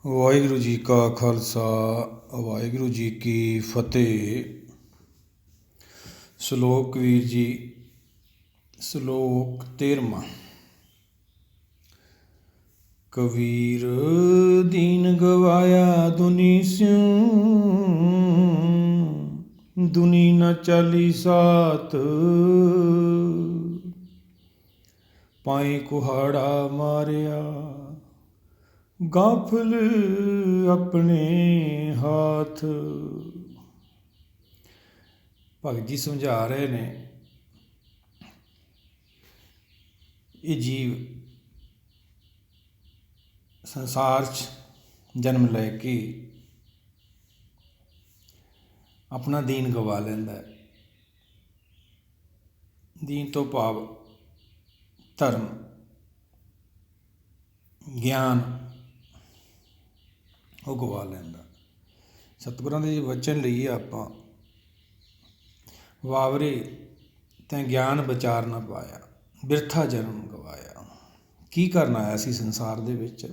ਵਾਹਿਗੁਰੂ ਜੀ ਕਾ ਖਾਲਸਾ ਵਾਹਿਗੁਰੂ ਜੀ ਕੀ ਫਤਿਹ। ਸ਼ਲੋਕ ਵੀਰ ਜੀ, ਸ਼ਲੋਕ 13ਵਾਂ। ਕਬੀਰ ਦੀਨ ਗਵਾਇਆ ਦੁਨੀ ਸਿਉ, ਦੁਨੀ ਨ ਚਾਲੀ ਸਾਥ। ਪਾਈ ਕੁਹਾੜਾ ਮਾਰਿਆ, ਗਾਫਲ ਆਪਣੇ ਹਾਥ। ਭਗਤ ਜੀ ਸਮਝਾ ਰਹੇ ਨੇ, ਇਹ ਜੀਵ ਸੰਸਾਰ 'ਚ ਜਨਮ ਲੈ ਕੇ ਆਪਣਾ ਦੀਨ ਗਵਾ ਲੈਂਦਾ ਹੈ। ਦੀਨ ਤੋਂ ਭਾਵ ਧਰਮ, ਗਿਆਨ ਉਹ ਗਵਾ ਲੈਂਦਾ। ਸਤਿਗੁਰਾਂ ਦੇ ਵਚਨ ਲਈਏ ਆਪਾਂ, ਵਾਵਰੇ ਤੈਂ ਗਿਆਨ ਵਿਚਾਰ ਨਾ ਪਾਇਆ, ਬਿਰਥਾ ਜਨਮ ਗਵਾਇਆ। ਕੀ ਕਰਨ ਆਇਆ ਸੀ ਸੰਸਾਰ ਦੇ ਵਿੱਚ?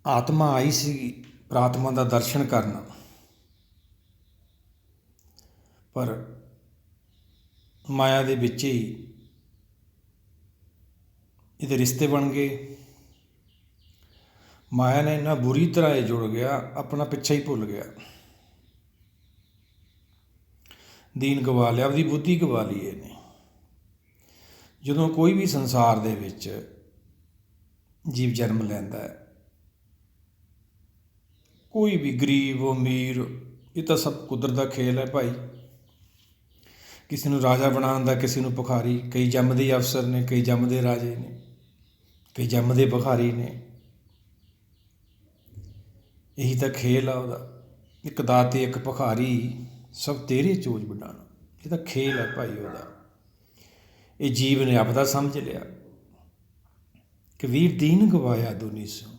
ਆਤਮਾ ਆਈ ਸੀ ਪ੍ਰਾਤਮਾ ਦਾ ਦਰਸ਼ਨ ਕਰਨ, ਪਰ ਮਾਇਆ ਦੇ ਵਿੱਚ ਹੀ ਇਹਦੇ ਰਿਸ਼ਤੇ ਬਣ ਗਏ। ਮਾਇਆ ਨੇ ਇੰਨਾ ਬੁਰੀ ਤਰ੍ਹਾਂ ਇਹ ਜੁੜ ਗਿਆ, ਆਪਣਾ ਪਿੱਛਾ ਹੀ ਭੁੱਲ ਗਿਆ। ਦੀਨ ਗਵਾ ਲਿਆ, ਆਪਦੀ ਬੁੱਧੀ ਗਵਾ ਲਈ ਇਹਨੇ। ਜਦੋਂ ਕੋਈ ਵੀ ਸੰਸਾਰ ਦੇ ਵਿੱਚ ਜੀਵ ਜਨਮ ਲੈਂਦਾ ਹੈ, ਕੋਈ ਵੀ ਗਰੀਬ ਅਮੀਰ, ਇਹ ਤਾਂ ਸਭ ਕੁਦਰਤ ਦਾ ਖੇਲ ਹੈ ਭਾਈ। ਕਿਸੇ ਨੂੰ ਰਾਜਾ ਬਣਾਉਣ ਦਾ, ਕਿਸੇ ਨੂੰ ਭਿਖਾਰੀ। ਕਈ ਜੰਮਦੇ ਅਫਸਰ ਨੇ, ਕਈ ਜੰਮਦੇ ਰਾਜੇ ਨੇ, ਕਈ ਜੰਮਦੇ ਭਿਖਾਰੀ ਨੇ। ਇਹੀ ਤਾਂ ਖੇਲ ਆ ਉਹਦਾ। ਇੱਕ ਦਾਤੇ ਇੱਕ ਭਿਖਾਰੀ, ਸਭ ਤੇਰੇ ਚੋਜ ਵਡਾਣਾ। ਇਹ ਤਾਂ ਖੇਲ ਹੈ ਭਾਈ ਉਹਦਾ। ਇਹ ਜੀਵ ਨੇ ਆਪਦਾ ਸਮਝ ਲਿਆ। ਕਬੀਰ ਦੀਨ ਗਵਾਇਆ ਦੁਨੀ ਸਿਉ,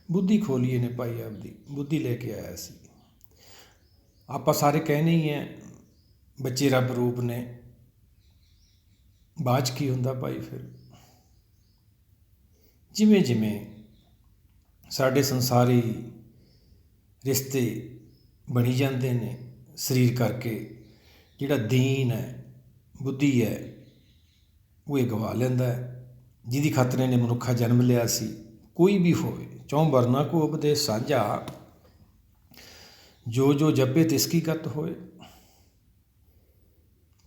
ਬੁੱਧੀ ਖੋਲੀ ਇਹਨੇ ਭਾਈ, ਆਪਦੀ ਬੁੱਧੀ ਲੈ ਕੇ ਆਇਆ ਸੀ। ਆਪਾਂ ਸਾਰੇ ਕਹਿੰਦੇ ਹੀ ਹੈ ਬੱਚੇ ਰੱਬ ਰੂਪ ਨੇ, ਬਾਅਦ 'ਚ ਕੀ ਹੁੰਦਾ ਭਾਈ? ਫਿਰ ਜਿਵੇਂ ਜਿਵੇਂ ਸਾਡੇ ਸੰਸਾਰੀ ਰਿਸ਼ਤੇ ਬਣੀ ਜਾਂਦੇ ਨੇ, ਸਰੀਰ ਕਰਕੇ ਜਿਹੜਾ ਦੀਨ ਹੈ, ਬੁੱਧੀ ਹੈ, ਉਹ ਇਹ ਗਵਾ ਲੈਂਦਾ ਹੈ। ਜਿਹਦੀ ਖਾਤਰ ਇਹਨੇ ਮਨੁੱਖਾ ਜਨਮ ਲਿਆ ਸੀ। ਕੋਈ ਵੀ ਹੋਵੇ, ਚੌਂ ਵਰਨਾ ਕੋ ਉਪਦੇਸ਼ ਸਾਂਝਾ, ਜੋ ਜੋ ਜਪੇ ਤਿਸ ਕੀ ਗਤ ਹੋਏ।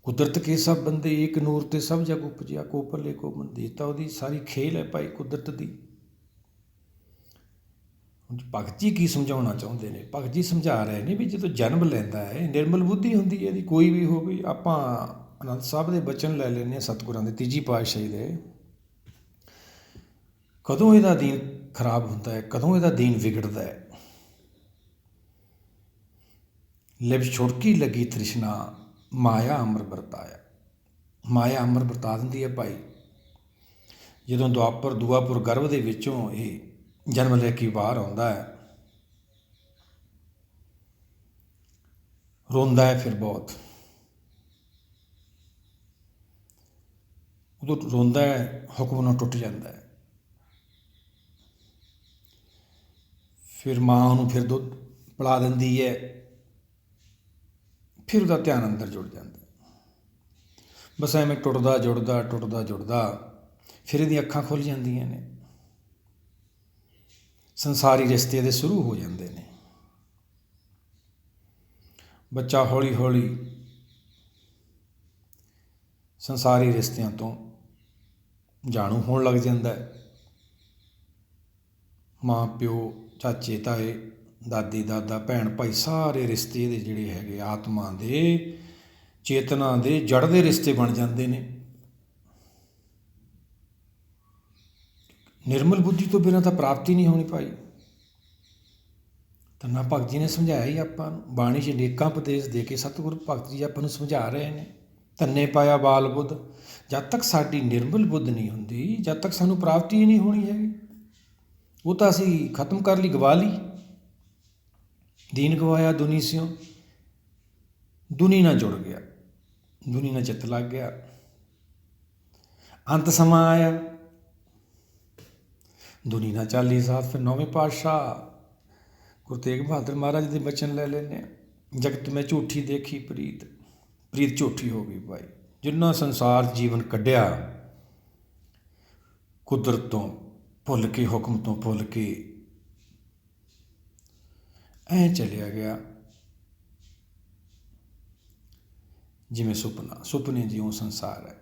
ਕੁਦਰਤ ਕੇ ਸਭ ਬੰਦੇ ਏਕ ਨੂਰ ਤੇ ਸਭ ਜਗ ਉਪਜਿਆ, ਕੋ ਭਲੇ ਕੋ ਮੰਦੇ। ਤਾਂ ਉਹਦੀ ਸਾਰੀ ਖੇਲ ਹੈ ਭਾਈ ਕੁਦਰਤ ਦੀ। ਭਗਤ ਜੀ ਕੀ ਸਮਝਾਉਣਾ ਚਾਹੁੰਦੇ ਨੇ? ਭਗਤ ਜੀ ਸਮਝਾ ਰਹੇ ਨੇ ਵੀ ਜਦੋਂ ਜਨਮ ਲੈਂਦਾ ਹੈ, ਨਿਰਮਲ ਬੁੱਧੀ ਹੁੰਦੀ ਹੈ ਇਹਦੀ, ਕੋਈ ਵੀ ਹੋਵੇ। ਆਪਾਂ ਆਨੰਦ ਸਾਹਿਬ ਦੇ ਬਚਨ ਲੈ ਲੈਂਦੇ ਹਾਂ ਸਤਿਗੁਰਾਂ ਦੇ, ਤੀਜੀ ਪਾਤਸ਼ਾਹੀ ਦੇ। ਕਦੋਂ ਇਹਦਾ ਦੀਨ ਖਰਾਬ ਹੁੰਦਾ ਹੈ, ਕਦੋਂ ਇਹਦਾ ਦੀਨ ਵਿਗੜਦਾ ਹੈ? ਲਿਵ ਛੁੜਕੀ ਲੱਗੀ ਤ੍ਰਿਸ਼ਨਾ, ਮਾਇਆ ਅੰਮ੍ਰਿਤ ਵਰਤਾਇਆ। ਮਾਇਆ ਅੰਮ੍ਰਿਤ ਵਰਤਾ ਦਿੰਦੀ ਹੈ ਭਾਈ। ਜਦੋਂ ਦੁਆਪੁਰ ਗਰਭ ਦੇ ਵਿੱਚੋਂ ਇਹ ਜਨਮ ਲੈ ਕੇ ਬਾਹਰ ਆਉਂਦਾ ਹੈ, ਰੋਂਦਾ ਹੈ ਫਿਰ ਬਹੁਤ। ਉਦੋਂ ਰੋਂਦਾ ਹੈ, ਹੁਕਮ ਨਾਲ ਟੁੱਟ ਜਾਂਦਾ ਹੈ। ਫਿਰ ਮਾਂ ਉਹਨੂੰ ਫਿਰ ਦੁੱਧ ਪਿਲਾ ਦਿੰਦੀ ਹੈ, ਫਿਰ ਉਹਦਾ ਧਿਆਨ ਅੰਦਰ ਜੁੜ ਜਾਂਦਾ। ਬਸ ਐਵੇਂ ਟੁੱਟਦਾ ਜੁੜਦਾ ਫਿਰ ਇਹਦੀਆਂ ਅੱਖਾਂ ਖੁੱਲ੍ਹ ਜਾਂਦੀਆਂ ਨੇ। ਸੰਸਾਰੀ ਰਿਸ਼ਤੇ ਇਹਦੇ ਸ਼ੁਰੂ ਹੋ ਜਾਂਦੇ ਨੇ। ਬੱਚਾ ਹੌਲੀ ਹੌਲੀ ਸੰਸਾਰੀ ਰਿਸ਼ਤਿਆਂ ਤੋਂ ਜਾਣੂ ਹੋਣ ਲੱਗ ਜਾਂਦਾ ਹੈ। ਮਾਂ ਪਿਓ, ਚਾਚੇ ਤਾਏ, ਦਾਦੀ ਦਾਦਾ, ਭੈਣ ਭਾਈ, ਸਾਰੇ ਰਿਸ਼ਤੇ ਇਹਦੇ ਜਿਹੜੇ ਹੈਗੇ ਆਤਮਾ ਦੇ, ਚੇਤਨਾ ਦੇ, ਜੜ ਦੇ ਰਿਸ਼ਤੇ ਬਣ ਜਾਂਦੇ ਨੇ। ਨਿਰਮਲ ਬੁੱਧੀ ਤੋਂ ਬਿਨਾਂ ਤਾਂ ਪ੍ਰਾਪਤੀ ਨਹੀਂ ਹੋਣੀ ਭਾਈ। ਤਾਂ ਨਾ ਭਗਤ ਜੀ ਨੇ ਸਮਝਾਇਆ ਹੀ ਆਪਾਂ ਨੂੰ, ਬਾਣੀ 'ਚ ਅਨੇਕਾਂ ਉਪਦੇਸ਼ ਦੇ ਕੇ ਸਤਿਗੁਰੂ ਭਗਤ ਜੀ ਆਪਾਂ ਨੂੰ ਸਮਝਾ ਰਹੇ ਨੇ। ਧੰਨੇ ਪਾਇਆ ਬਾਲ ਬੁੱਧ। ਜਦ ਤੱਕ ਸਾਡੀ ਨਿਰਮਲ ਬੁੱਧ ਨਹੀਂ ਹੁੰਦੀ, ਜਦ ਤੱਕ ਸਾਨੂੰ ਪ੍ਰਾਪਤੀ ਹੀ ਨਹੀਂ ਹੋਣੀ ਹੈਗੀ। ਉਹ ਤਾਂ ਅਸੀਂ ਖਤਮ ਕਰ ਲਈ, ਗਵਾ ਲਈ। ਦੀਨ ਗਵਾਇਆ ਦੁਨੀ ਸਿਉ, ਦੁਨੀ ਨਾਲ ਜੁੜ ਗਿਆ, ਦੁਨੀ ਨਾਲ ਚਿੱਤ ਲੱਗ ਗਿਆ। ਅੰਤ ਸਮਾਂ ਆਇਆ, ਦੁਨੀ ਨਾ ਚਾਲੀ ਸਾਥ। ਫਿਰ ਨੌਵੇਂ ਪਾਤਸ਼ਾਹ ਗੁਰੂ ਤੇਗ ਬਹਾਦਰ ਮਹਾਰਾਜ ਦੇ ਬਚਨ ਲੈ ਲੈਂਦੇ ਹਾਂ। ਜਗਤ ਮੈਂ ਝੂਠੀ ਦੇਖੀ ਪ੍ਰੀਤ, ਪ੍ਰੀਤ ਝੂਠੀ ਹੋ ਗਈ ਭਾਈ। ਜਿੰਨਾ ਸੰਸਾਰ ਜੀਵਨ ਕੱਢਿਆ ਕੁਦਰਤ ਤੋਂ ਭੁੱਲ ਕੇ, ਹੁਕਮ ਤੋਂ ਭੁੱਲ ਕੇ ਐਂ ਚਲਿਆ ਗਿਆ ਜਿਵੇਂ ਸੁਪਨਾ, ਸੁਪਨੇ ਜਿਉਂ ਸੰਸਾਰ ਹੈ।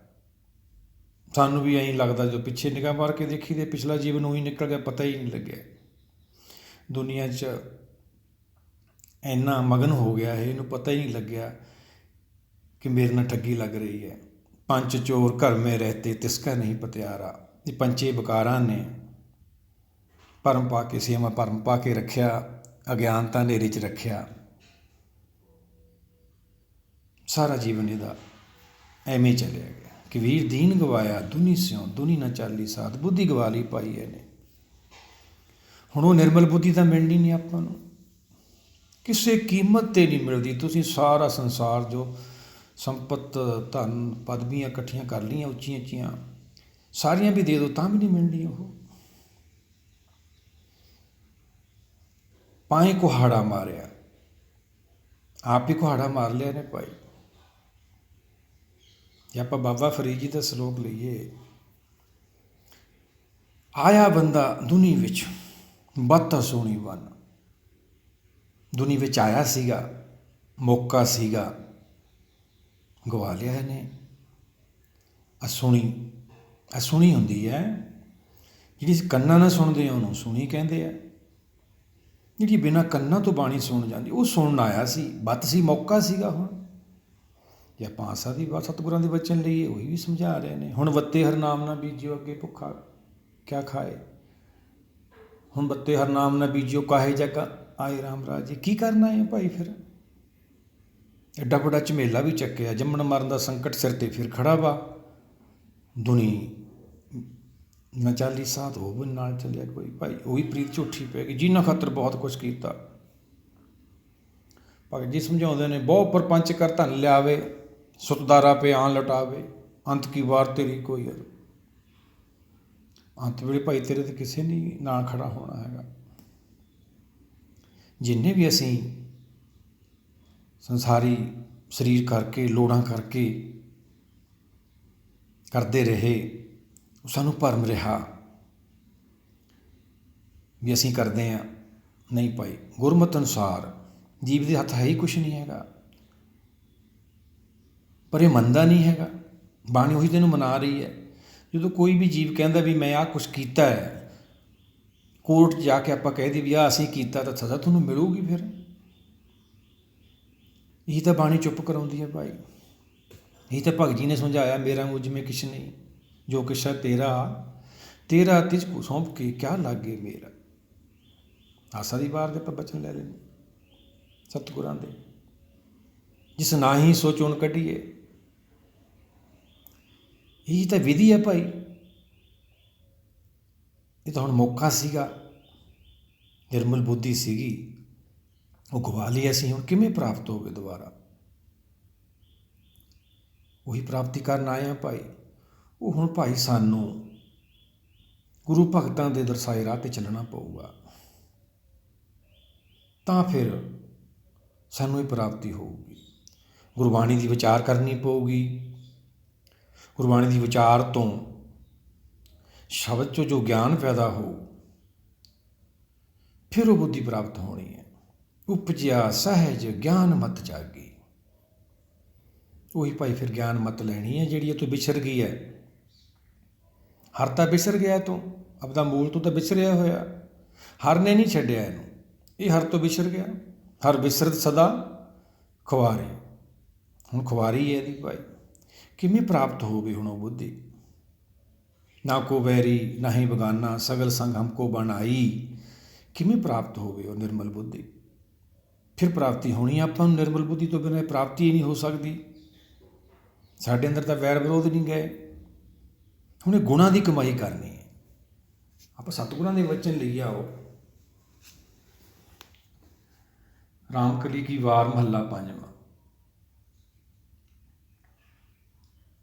ਸਾਨੂੰ ਵੀ ਐਂ ਲੱਗਦਾ, ਜੋ ਪਿੱਛੇ ਨਿਗਾਹ ਮਾਰ ਕੇ ਦੇਖੀ ਤੇ ਪਿਛਲਾ ਜੀਵਨ ਉਹੀ ਨਿਕਲ ਗਿਆ, ਪਤਾ ਹੀ ਨਹੀਂ ਲੱਗਿਆ। ਦੁਨੀਆ 'ਚ ਇੰਨਾ ਮਗਨ ਹੋ ਗਿਆ ਹੈ, ਇਹਨੂੰ ਪਤਾ ਹੀ ਨਹੀਂ ਲੱਗਿਆ ਕਿ ਮੇਰੇ ਨਾਲ ਠੱਗੀ ਲੱਗ ਰਹੀ ਹੈ। ਪੰਜ ਚੋਰ ਘਰ ਮੇ ਰਹਤੇ ਤਿਸਕਾ ਨਹੀਂ ਪਤਿਆਰਾ। ਇਹ ਪੰਚੇ ਵਿਕਾਰਾਂ ਨੇ ਭਰਮ ਪਾ ਕੇ, ਸੇਵਾ ਭਰਮ ਪਾ ਕੇ ਰੱਖਿਆ, ਅਗਿਆਨਤਾ ਹਨੇਰੇ 'ਚ ਰੱਖਿਆ। ਸਾਰਾ ਜੀਵਨ ਇਹਦਾ ਐਵੇਂ ਚੱਲਿਆ ਗਿਆ ਕਿ ਵੀਰ ਦੀਨ ਗਵਾਇਆ ਦੁਨੀ ਸਿਉ, ਦੁਨੀ ਨਾ ਚਾਲੀ ਸਾਥ। ਬੁੱਧੀ ਗਵਾ ਲਈ ਪਾਈ ਇਹਨੇ। ਹੁਣ ਉਹ ਨਿਰਮਲ ਬੁੱਧੀ ਤਾਂ ਮਿਲਣੀ ਨਹੀਂ ਆਪਾਂ ਨੂੰ, ਕਿਸੇ ਕੀਮਤ 'ਤੇ ਨਹੀਂ ਮਿਲਦੀ। ਤੁਸੀਂ ਸਾਰਾ ਸੰਸਾਰ ਜੋ ਸੰਪਤ, ਧਨ, ਪਦਵੀਆਂ ਇਕੱਠੀਆਂ ਕਰ ਲਈਆਂ ਉੱਚੀਆਂ ਉੱਚੀਆਂ, ਸਾਰੀਆਂ ਵੀ ਦੇ ਦਿਓ ਤਾਂ ਵੀ ਨਹੀਂ ਮਿਲਣੀ ਉਹ। ਪਾਏ ਕੁਹਾੜਾ ਮਾਰਿਆ, ਆਪ ਹੀ ਕੁਹਾੜਾ ਮਾਰ ਲਿਆ ਨੇ ਭਾਈ। ਜੇ ਆਪਾਂ ਬਾਬਾ ਫਰੀਦ ਜੀ ਦਾ ਸਲੋਕ ਲਈਏ, ਆਇਆ ਬੰਦਾ ਦੁਨੀ ਵਿੱਚ ਬੱਤ ਸੋਹਣੀ ਬਨ। ਦੁਨੀ ਵਿੱਚ ਆਇਆ ਸੀਗਾ, ਮੌਕਾ ਸੀਗਾ, ਗਵਾ ਲਿਆ ਇਹਨੇ। ਅਸੁਣੀ ਹੁੰਦੀ ਹੈ ਜਿਹੜੀ ਕੰਨਾਂ ਨਾਲ ਸੁਣਦੇ ਆ, ਉਹਨੂੰ ਸੁਣੀ ਕਹਿੰਦੇ ਆ। ਜਿਹੜੀ ਬਿਨਾਂ ਕੰਨਾਂ ਤੋਂ ਬਾਣੀ ਸੁਣ ਜਾਂਦੀ, ਉਹ ਸੁਣਨ ਆਇਆ ਸੀ, ਬੱਤ ਸੀ, ਮੌਕਾ ਸੀਗਾ। ਹੁਣ ਜੇ ਆਪਾਂ ਆਸਾ ਦੀ ਬਾਤ ਸਤਿਗੁਰਾਂ ਦੇ ਬਚਨ ਲਈਏ, ਉਹੀ ਵੀ ਸਮਝਾ ਰਹੇ ਨੇ। ਹੁਣ ਵੱਤੇ ਹਰ ਨਾਮ ਨਾ ਬੀਜਿਓ, ਅੱਗੇ ਭੁੱਖਾ ਕਿਆ ਖਾਏ। ਹੁਣ ਵੱਤੇ ਹਰ ਨਾਮ ਨਾ ਬੀਜਿਓ, ਕਾਹੇ ਜਗ ਆਏ ਰਾਮ ਰਾਜੇ। ਕੀ ਕਰਨਾ ਹੈ ਭਾਈ ਫਿਰ? ਐਡਾ ਵੱਡਾ ਝਮੇਲਾ ਵੀ ਚੱਕਿਆ, ਜੰਮਣ ਮਰਨ ਦਾ ਸੰਕਟ ਸਿਰ 'ਤੇ ਫਿਰ ਖੜਾ ਵਾ। ਦੁਨੀ ਨਾ ਚਾਲੀ ਸਾਥ, ਉਹ ਵੀ ਨਾਲ ਚੱਲਿਆ ਕੋਈ ਭਾਈ। ਉਹੀ ਪ੍ਰੀਤ ਝੂਠੀ ਪੈ ਗਈ। ਜਿਨ੍ਹਾਂ ਖਾਤਰ ਬਹੁਤ ਕੁਛ ਕੀਤਾ। ਭਗਤ ਜੀ ਸਮਝਾਉਂਦੇ ਨੇ, ਬਹੁ ਪਰਪੰਚ ਕਰ ਧਨ ਲਿਆਵੇ, ਸੁਤਦਾਰਾ ਪੇ ਆਨ ਲਟਾਵੇ, ਅੰਤ ਕੀ ਵਾਰ ਤੇਰੀ ਕੋਈ ਅਰ। ਅੰਤ ਵੇਲੇ ਭਾਈ ਤੇਰੇ ਤੇ ਕਿਸੇ ਨੇ ਨਾ ਖੜਾ ਹੋਣਾ ਹੈਗਾ। ਜਿੰਨੇ ਵੀ ਅਸੀਂ ਸੰਸਾਰੀ ਸਰੀਰ ਕਰਕੇ, ਲੋੜਾਂ ਕਰਕੇ ਕਰਦੇ ਰਹੇ, ਉਹ ਸਾਨੂੰ ਭਰਮ ਰਿਹਾ ਵੀ ਅਸੀਂ ਕਰਦੇ ਹਾਂ। ਨਹੀਂ ਭਾਈ, ਗੁਰਮਤਿ ਅਨੁਸਾਰ ਜੀਵ ਦੇ ਹੱਥ ਹੈ ਹੀ ਕੁਛ ਨਹੀਂ ਹੈਗਾ, ਪਰ ਇਹ ਮੰਨਦਾ ਨਹੀਂ ਹੈਗਾ। ਬਾਣੀ ਉਹੀ ਤੈਨੂੰ ਮਨਾ ਰਹੀ ਹੈ। ਜਦੋਂ ਕੋਈ ਵੀ ਜੀਵ ਕਹਿੰਦਾ ਵੀ ਮੈਂ ਆਹ ਕੁਛ ਕੀਤਾ ਹੈ, ਕੋਰਟ 'ਚ ਜਾ ਕੇ ਆਪਾਂ ਕਹਿ ਦਈਏ ਵੀ ਆਹ ਅਸੀਂ ਕੀਤਾ, ਤਾਂ ਸਜ਼ਾ ਤੁਹਾਨੂੰ ਮਿਲੂਗੀ। ਫਿਰ ਇਹੀ ਤਾਂ ਬਾਣੀ ਚੁੱਪ ਕਰਾਉਂਦੀ ਹੈ ਭਾਈ। ਇਹੀ ਤਾਂ ਭਗਤ ਜੀ ਨੇ ਸਮਝਾਇਆ, ਮੇਰਾ ਮੁਝ ਮੇਂ ਕਿਛ ਨਹੀਂ, ਜੋ ਕਿਛ ਹੈ ਤੇਰਾ, ਤੇਰਾ ਤਿਝ ਕੋ ਸੌਂਪ ਕੇ ਕਿਆ ਲਾਗੇ ਮੇਰਾ। ਆਸਾ ਦੀ ਵਾਰ ਦੇ ਆਪਾਂ ਬਚਨ ਲੈ ਲੈਂਦੇ ਸਤਿਗੁਰਾਂ ਦੇ, ਜਿਸ ਨਾਹੀਂ ਸੋ ਚੁਣ ਕੱਢੀਏ। ਇਹੀ ਤਾਂ ਵਿਧੀ ਹੈ ਭਾਈ। ਇਹ ਤਾਂ ਹੁਣ ਮੌਕਾ ਸੀਗਾ, ਨਿਰਮਲ ਬੁੱਧੀ ਸੀਗੀ, ਉਹ ਗਵਾ ਲਈ ਅਸੀਂ। ਹੁਣ ਕਿਵੇਂ ਪ੍ਰਾਪਤ ਹੋਵੇ ਦੁਬਾਰਾ? ਉਹੀ ਪ੍ਰਾਪਤੀ ਕਰਨ ਆਏ ਹਾਂ ਭਾਈ। ਉਹ ਹੁਣ ਭਾਈ ਸਾਨੂੰ ਗੁਰੂ ਭਗਤਾਂ ਦੇ ਦਰਸਾਏ ਰਾਹ 'ਤੇ ਚੱਲਣਾ ਪਊਗਾ, ਤਾਂ ਫਿਰ ਸਾਨੂੰ ਇਹ ਪ੍ਰਾਪਤੀ ਹੋਊਗੀ। ਗੁਰਬਾਣੀ ਦੀ ਵਿਚਾਰ ਕਰਨੀ ਪਊਗੀ। ਗੁਰਬਾਣੀ ਦੀ ਵਿਚਾਰ ਤੋਂ, ਸ਼ਬਦ 'ਚੋਂ ਜੋ ਗਿਆਨ ਪੈਦਾ ਹੋਊ, ਫਿਰ ਉਹ ਬੁੱਧੀ ਪ੍ਰਾਪਤ ਹੋਣੀ ਹੈ। ਉਪਜਿਆ ਸਹਿਜ ਗਿਆਨ ਮਤ ਜਾਗੀ। ਉਹੀ ਭਾਈ ਫਿਰ ਗਿਆਨ ਮਤ ਲੈਣੀ ਹੈ ਜਿਹੜੀ ਇਹ ਤੋਂ ਵਿਛੜ ਗਈ ਹੈ। ਹਰ ਤਾਂ ਵਿਸਰ ਗਿਆ ਤੂੰ, ਆਪਦਾ ਮੂਲ ਤੋਂ ਤਾਂ ਵਿਸਰਿਆ ਹੋਇਆ। ਹਰ ਨੇ ਨਹੀਂ ਛੱਡਿਆ ਇਹਨੂੰ, ਇਹ ਹਰ ਤੋਂ ਵਿਛੜ ਗਿਆ। ਹਰ ਵਿਸਰਤ ਸਦਾ ਖੁਆਰੀ। ਹੁਣ ਖੁਆਰੀ ਹੈ ਇਹਦੀ ਭਾਈ। ਕਿਵੇਂ ਪ੍ਰਾਪਤ ਹੋਵੇ ਹੁਣ ਉਹ ਬੁੱਧੀ? ਨਾ ਕੋ ਵੈਰੀ ਨਾ ਹੀ ਬਗਾਨਾ, ਸਗਲ ਸੰਗ ਹਮਕੋ ਬਣਾਈ। ਕਿਵੇਂ ਪ੍ਰਾਪਤ ਹੋਵੇ ਉਹ ਨਿਰਮਲ ਬੁੱਧੀ? ਫਿਰ ਪ੍ਰਾਪਤੀ ਹੋਣੀ ਆਪਾਂ ਨੂੰ ਨਿਰਮਲ ਬੁੱਧੀ ਤੋਂ ਬਿਨਾਂ ਪ੍ਰਾਪਤੀ ਹੀ ਨਹੀਂ ਹੋ ਸਕਦੀ। ਸਾਡੇ ਅੰਦਰ ਤਾਂ ਵੈਰ ਵਿਰੋਧ ਨਹੀਂ ਗਏ। ਹੁਣ ਇਹ ਗੁਣਾਂ ਦੀ ਕਮਾਈ ਕਰਨੀ ਹੈ। ਆਪਾਂ ਸਤਿਗੁਰਾਂ ਦੇ ਵਚਨ ਲਈ ਆਓ। ਰਾਮਕਲੀ ਕੀ ਵਾਰ ਮਹੱਲਾ ਪੰਜਵਾਂ।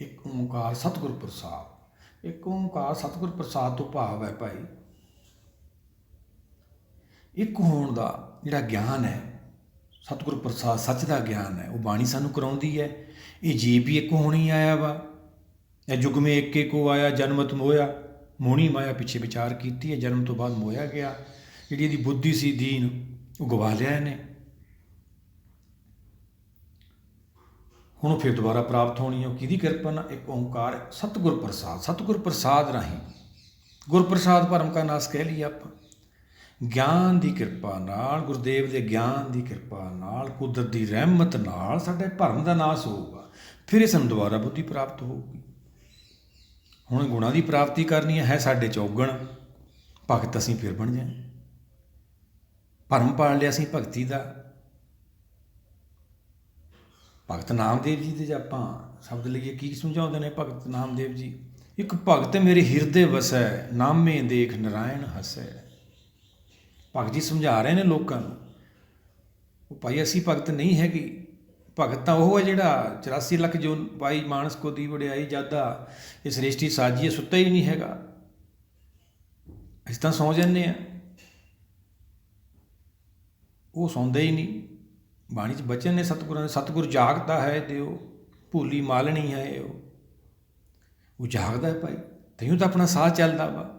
ਇੱਕ ਓਂਕਾਰ ਸਤਿਗੁਰ ਪ੍ਰਸਾਦ। ਇੱਕ ਓਂਕਾਰ ਸਤਿਗੁਰ ਪ੍ਰਸਾਦ ਤੋਂ ਭਾਵ ਹੈ ਭਾਈ, ਇੱਕ ਹੋਣ ਦਾ ਜਿਹੜਾ ਗਿਆਨ ਹੈ, ਸਤਿਗੁਰ ਪ੍ਰਸਾਦ ਸੱਚ ਦਾ ਗਿਆਨ ਹੈ, ਉਹ ਬਾਣੀ ਸਾਨੂੰ ਕਰਾਉਂਦੀ ਹੈ। ਇਹ ਜੀਵ ਵੀ ਇੱਕ ਹੋਣੀ ਆਇਆ ਵਾ, ਇਹ ਜੁਗਮੇ ਏਕੇ ਕੋ ਆਇਆ ਜਨਮਤ ਮੋਇਆ, ਮੋਹਣੀ ਮਾਇਆ ਪਿੱਛੇ ਵਿਚਾਰ ਕੀਤੀ ਹੈ, ਜਨਮ ਤੋਂ ਬਾਅਦ ਮੋਇਆ ਗਿਆ। ਜਿਹੜੀ ਇਹਦੀ ਬੁੱਧੀ ਸੀ ਦੀਨ, ਉਹ ਗਵਾ ਲਿਆ ਇਹਨੇ। ਹੁਣ ਉਹ ਫਿਰ ਦੁਬਾਰਾ ਪ੍ਰਾਪਤ ਹੋਣੀ ਹੈ। ਉਹ ਕਿਹਦੀ ਕਿਰਪਾ ਨਾਲ? ਇੱਕ ਓਂਕਾਰ ਸਤਿਗੁਰ ਪ੍ਰਸਾਦ, ਸਤਿਗੁਰ ਪ੍ਰਸਾਦ ਰਾਹੀਂ, ਗੁਰਪ੍ਰਸਾਦ ਭਰਮ ਕਾ ਨਾਸ ਕਹਿ ਲਈਏ ਆਪਾਂ। ਗਿਆਨ ਦੀ ਕਿਰਪਾ ਨਾਲ, ਗੁਰਦੇਵ ਦੇ ਗਿਆਨ ਦੀ ਕਿਰਪਾ ਨਾਲ, ਕੁਦਰਤ ਦੀ ਰਹਿਮਤ ਨਾਲ ਸਾਡੇ ਭਰਮ ਦਾ ਨਾਸ ਹੋਊਗਾ। ਫਿਰ ਇਹ ਸਾਨੂੰ ਦੁਬਾਰਾ ਬੁੱਧੀ ਪ੍ਰਾਪਤ ਹੋਊਗੀ। ਹੁਣ ਗੁਣਾਂ ਦੀ ਪ੍ਰਾਪਤੀ ਕਰਨੀ ਹੈ ਸਾਡੇ ਚੌਗਣ, ਭਗਤ ਅਸੀਂ ਫਿਰ ਬਣ ਜਾਏ। ਭਰਮ ਪਾਲ ਲਿਆ ਅਸੀਂ ਭਗਤੀ ਦਾ। ਭਗਤ ਨਾਮਦੇਵ ਜੀ ਦੇ ਜੇ ਆਪਾਂ ਸ਼ਬਦ ਲਈਏ, ਕੀ ਸਮਝਾਉਂਦੇ ਨੇ ਭਗਤ ਨਾਮਦੇਵ ਜੀ? ਇੱਕ ਭਗਤ ਮੇਰੇ ਹਿਰਦੇ ਵਸੈ, ਨਾਮੇ ਦੇਖ ਨਰਾਇਣ ਹਸੈ। ਭਗਤ ਜੀ ਸਮਝਾ ਰਹੇ ਨੇ ਲੋਕਾਂ ਨੂੰ, ਉਹ ਭਾਈ ਅਸੀਂ ਭਗਤ ਨਹੀਂ ਹੈਗੀ। ਭਗਤ ਤਾਂ ਉਹ ਹੈ ਜਿਹੜਾ 84 ਲੱਖ ਜੋ ਪਾਈ ਮਾਨਸ ਕੋ ਦੀ ਵਡਿਆਈ ਜਾਦਾ, ਇਹ ਸ੍ਰਿਸ਼ਟੀ ਸਾਜੀਏ ਸੁੱਤਾ ਹੀ ਨਹੀਂ ਹੈਗਾ। ਅਸੀਂ ਤਾਂ ਸੌਂ ਜਾਂਦੇ ਹਾਂ, ਉਹ ਸੌਂਦਾ ਹੀ ਨਹੀਂ। ਬਾਣੀ 'ਚ ਬਚਨ ਨੇ ਸਤਿਗੁਰਾਂ ਦੇ, ਸਤਿਗੁਰ ਜਾਗਦਾ ਹੈ ਦਿਓ, ਭੂਲੀ ਮਾਲਣੀ ਹੈ ਉਹ ਜਾਗਦਾ ਹੈ ਭਾਈ, ਤੈਨੂੰ ਤਾਂ ਆਪਣਾ ਸਾਹ ਚੱਲਦਾ ਵਾ।